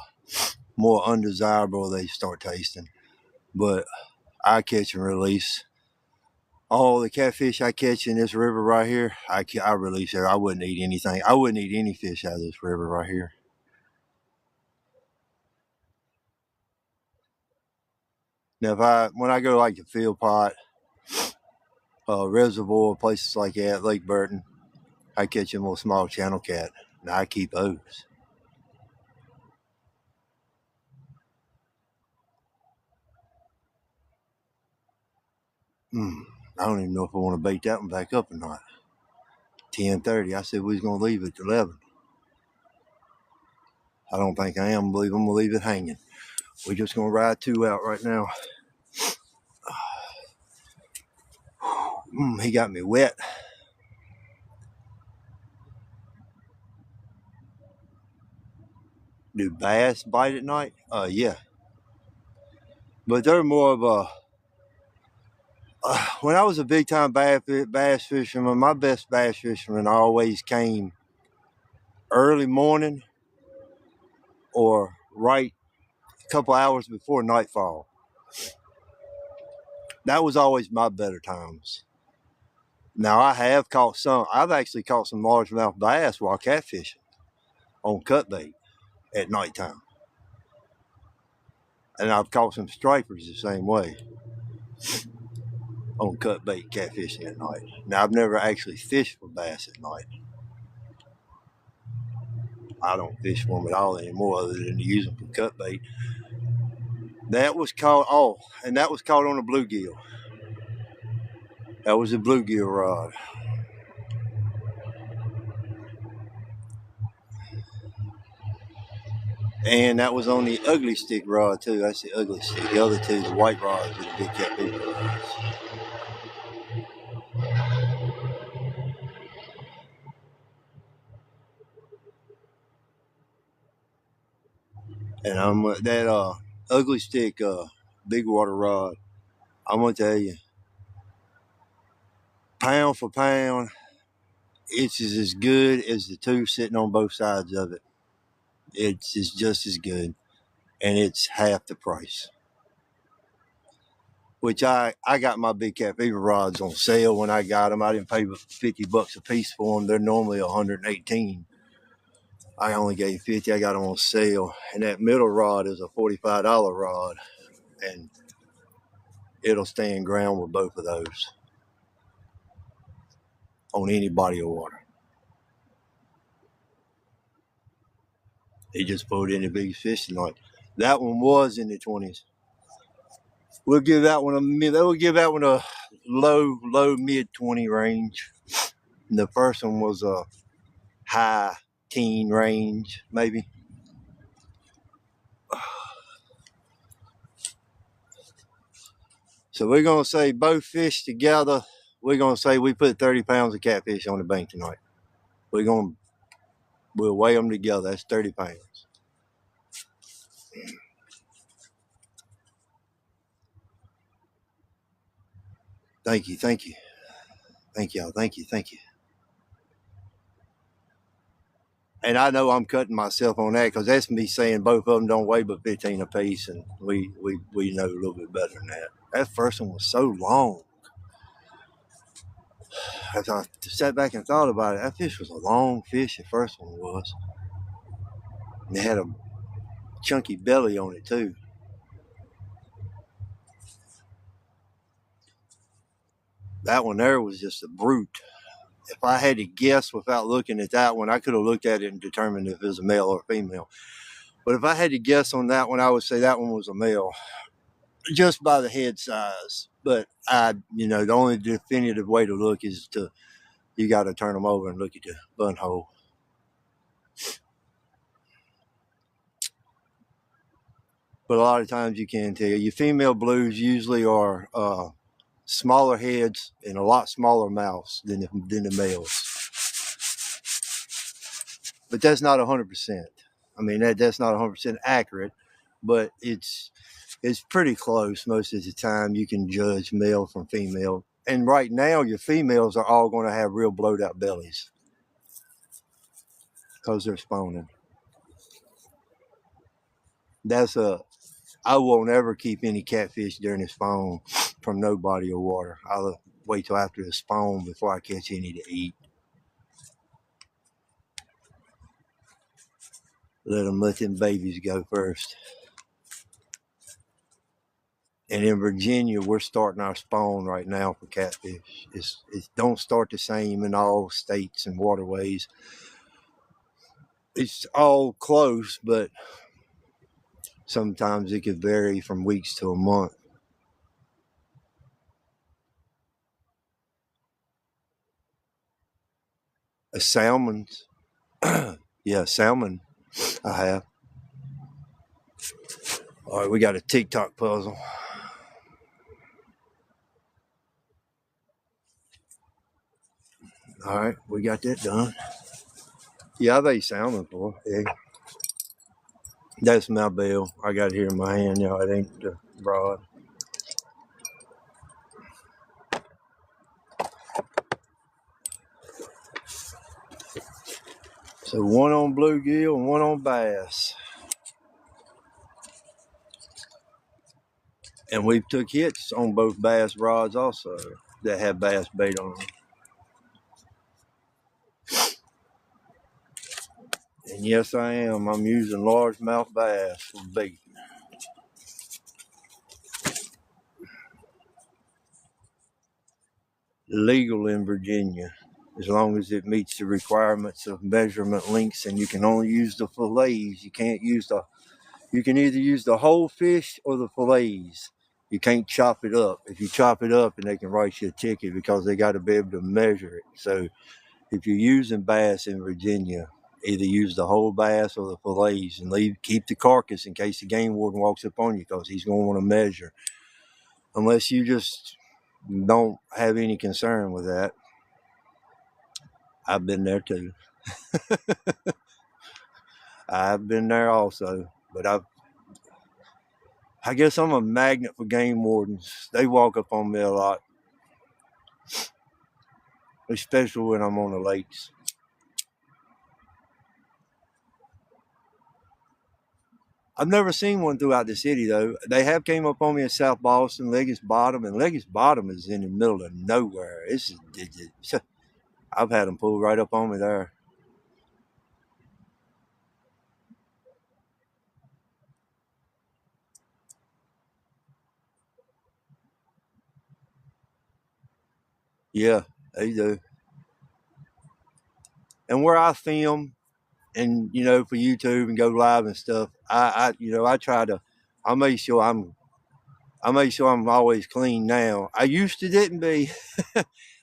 more undesirable they start tasting. But I catch and release all the catfish I catch in this river right here. I release there. I wouldn't eat anything. I wouldn't eat any fish out of this river right here. Now, when I go like the Field Pot, Reservoir, places like that, Lake Burton, I catch them little small channel cat. Now I keep those. I don't even know if I want to bait that one back up or not. 10:30. I said we was gonna leave at 11. I don't think I am. I believe I'm gonna leave it hanging. We're just gonna ride two out right now. He got me wet. Do bass bite at night? Yeah. But they're more of a. When I was a big time bass fisherman, my best bass fisherman always came early morning or right a couple hours before nightfall. That was always my better times. Now I have caught some. I've actually caught some largemouth bass while catfishing on cut bait at nighttime, and I've caught some stripers the same way on cut bait catfishing at night. Now I've never actually fished for bass at night. I don't fish for them at all anymore, other than to use them for cut bait. That was caught. Oh, and that was caught on a bluegill. That was a bluegill rod. And that was on the ugly stick rod too. That's the ugly stick. The other two, the white rods with the big catfish rods. And I'm that ugly stick big water rod. I'm gonna tell you, pound for pound, it's as good as the two sitting on both sides of it. It's just as good, and it's half the price. Which I got my big cat fever rods on sale when I got them. I didn't pay but $50 a piece for them. They're normally 118. I only gave 50. I got them on sale, and that middle rod is a $45 rod, and it'll stand ground with both of those on any body of water. He just pulled in the biggest fish tonight. That one was in the 20s. We'll give that one a low mid 20 range. And the first one was a high teen range, maybe. So we're gonna say both fish together. We're gonna say we put 30 pounds of catfish on the bank tonight. We'll weigh them together. That's 30 pounds. Thank you, thank you, thank y'all, thank you. And I know I'm cutting myself on that because that's me saying both of them don't weigh but 15 apiece, and we know a little bit better than that. That first one was so long. As I sat back and thought about it, that fish was a long fish. The first one was, and it had a chunky belly on it too. That one there was just a brute. If I had to guess without looking at that one, I could have looked at it and determined if it was a male or a female. But if I had to guess on that one, I would say that one was a male, just by the head size. But the only definitive way to look is you got to turn them over and look at the bun hole. But a lot of times you can tell. Your female blues usually are smaller heads and a lot smaller mouths than the males. But that's not 100%. I mean, that's not 100% accurate. but it's pretty close most of the time. You can judge male from female. And right now, your females are all going to have real blowed out bellies because they're spawning. I won't ever keep any catfish during the spawn from no body of water. I'll wait till after the spawn before I catch any to eat. Let them babies go first. And in Virginia, we're starting our spawn right now for catfish. It don't start the same in all states and waterways. It's all close, but sometimes it could vary from weeks to a month. A salmon's, yeah, salmon I have. All right, we got a TikTok puzzle. All right, we got that done. Yeah, I've ate salmon before. Yeah. That's my bill. I got it here in my hand. You know, it ain't the broad. So one on bluegill and one on bass. And we've took hits on both bass rods also that have bass bait on them. And yes, I am. I'm using largemouth bass for bait. Legal in Virginia, as long as it meets the requirements of measurement lengths, and you can only use the fillets. You can't use the. You can either use the whole fish or the fillets. You can't chop it up. If you chop it up, and they can write you a ticket because they got to be able to measure it. So if you're using bass in Virginia, either use the whole bass or the fillets, and keep the carcass in case the game warden walks up on you, because he's going to want to measure. Unless you just don't have any concern with that. I've been there too. I've been there also, but I guess I'm a magnet for game wardens. They walk up on me a lot, especially when I'm on the lakes. I've never seen one throughout the city though. They have came up on me in South Boston, Leggett's Bottom, and Leggett's Bottom is in the middle of nowhere. I've had them pull right up on me there. Yeah, they do. And where I film, and for YouTube and go live and stuff, I try to, I make sure I'm I make sure I'm always clean now. I used to didn't be.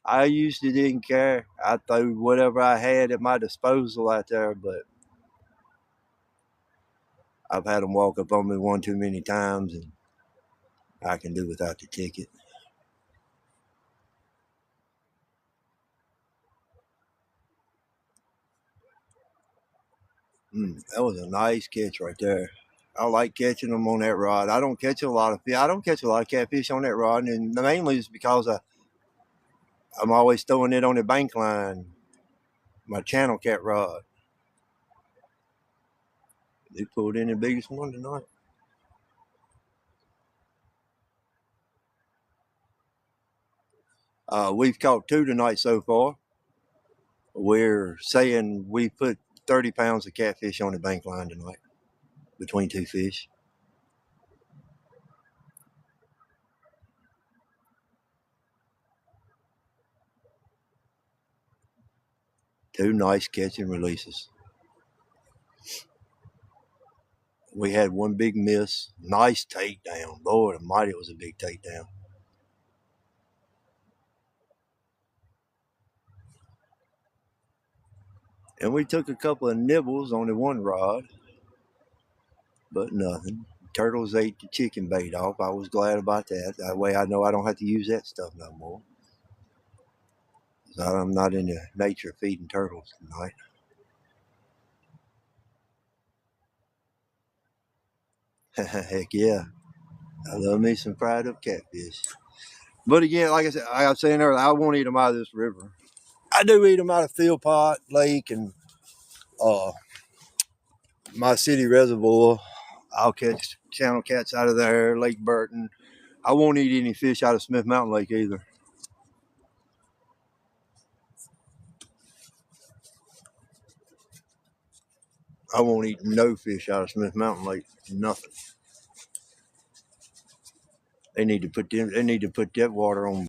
I used to didn't care. I threw whatever I had at my disposal out there, but I've had them walk up on me one too many times, and I can do without the ticket. That was a nice catch right there. I like catching them on that rod. I don't catch a lot of I don't catch a lot of catfish on that rod, and mainly is because I'm always throwing it on the bank line, my channel cat rod. They pulled in the biggest one tonight. We've caught two tonight so far. We're saying we put 30 pounds of catfish on the bank line tonight between two fish. Two nice catch and releases. We had one big miss. Nice takedown. Lord almighty, it was a big takedown. And we took a couple of nibbles on the one rod, but nothing. Turtles ate the chicken bait off. I was glad about that. That way I know I don't have to use that stuff no more. So I'm not in the nature of feeding turtles tonight. Heck yeah. I love me some fried up catfish. But again, like I was saying earlier, I won't eat them out of this river. I do eat them out of Philpott Lake and uh, my city reservoir. I'll catch channel cats out of there, Lake Burton. I won't eat any fish out of Smith Mountain Lake either. I won't eat no fish out of Smith Mountain Lake. Nothing. They need to put that water on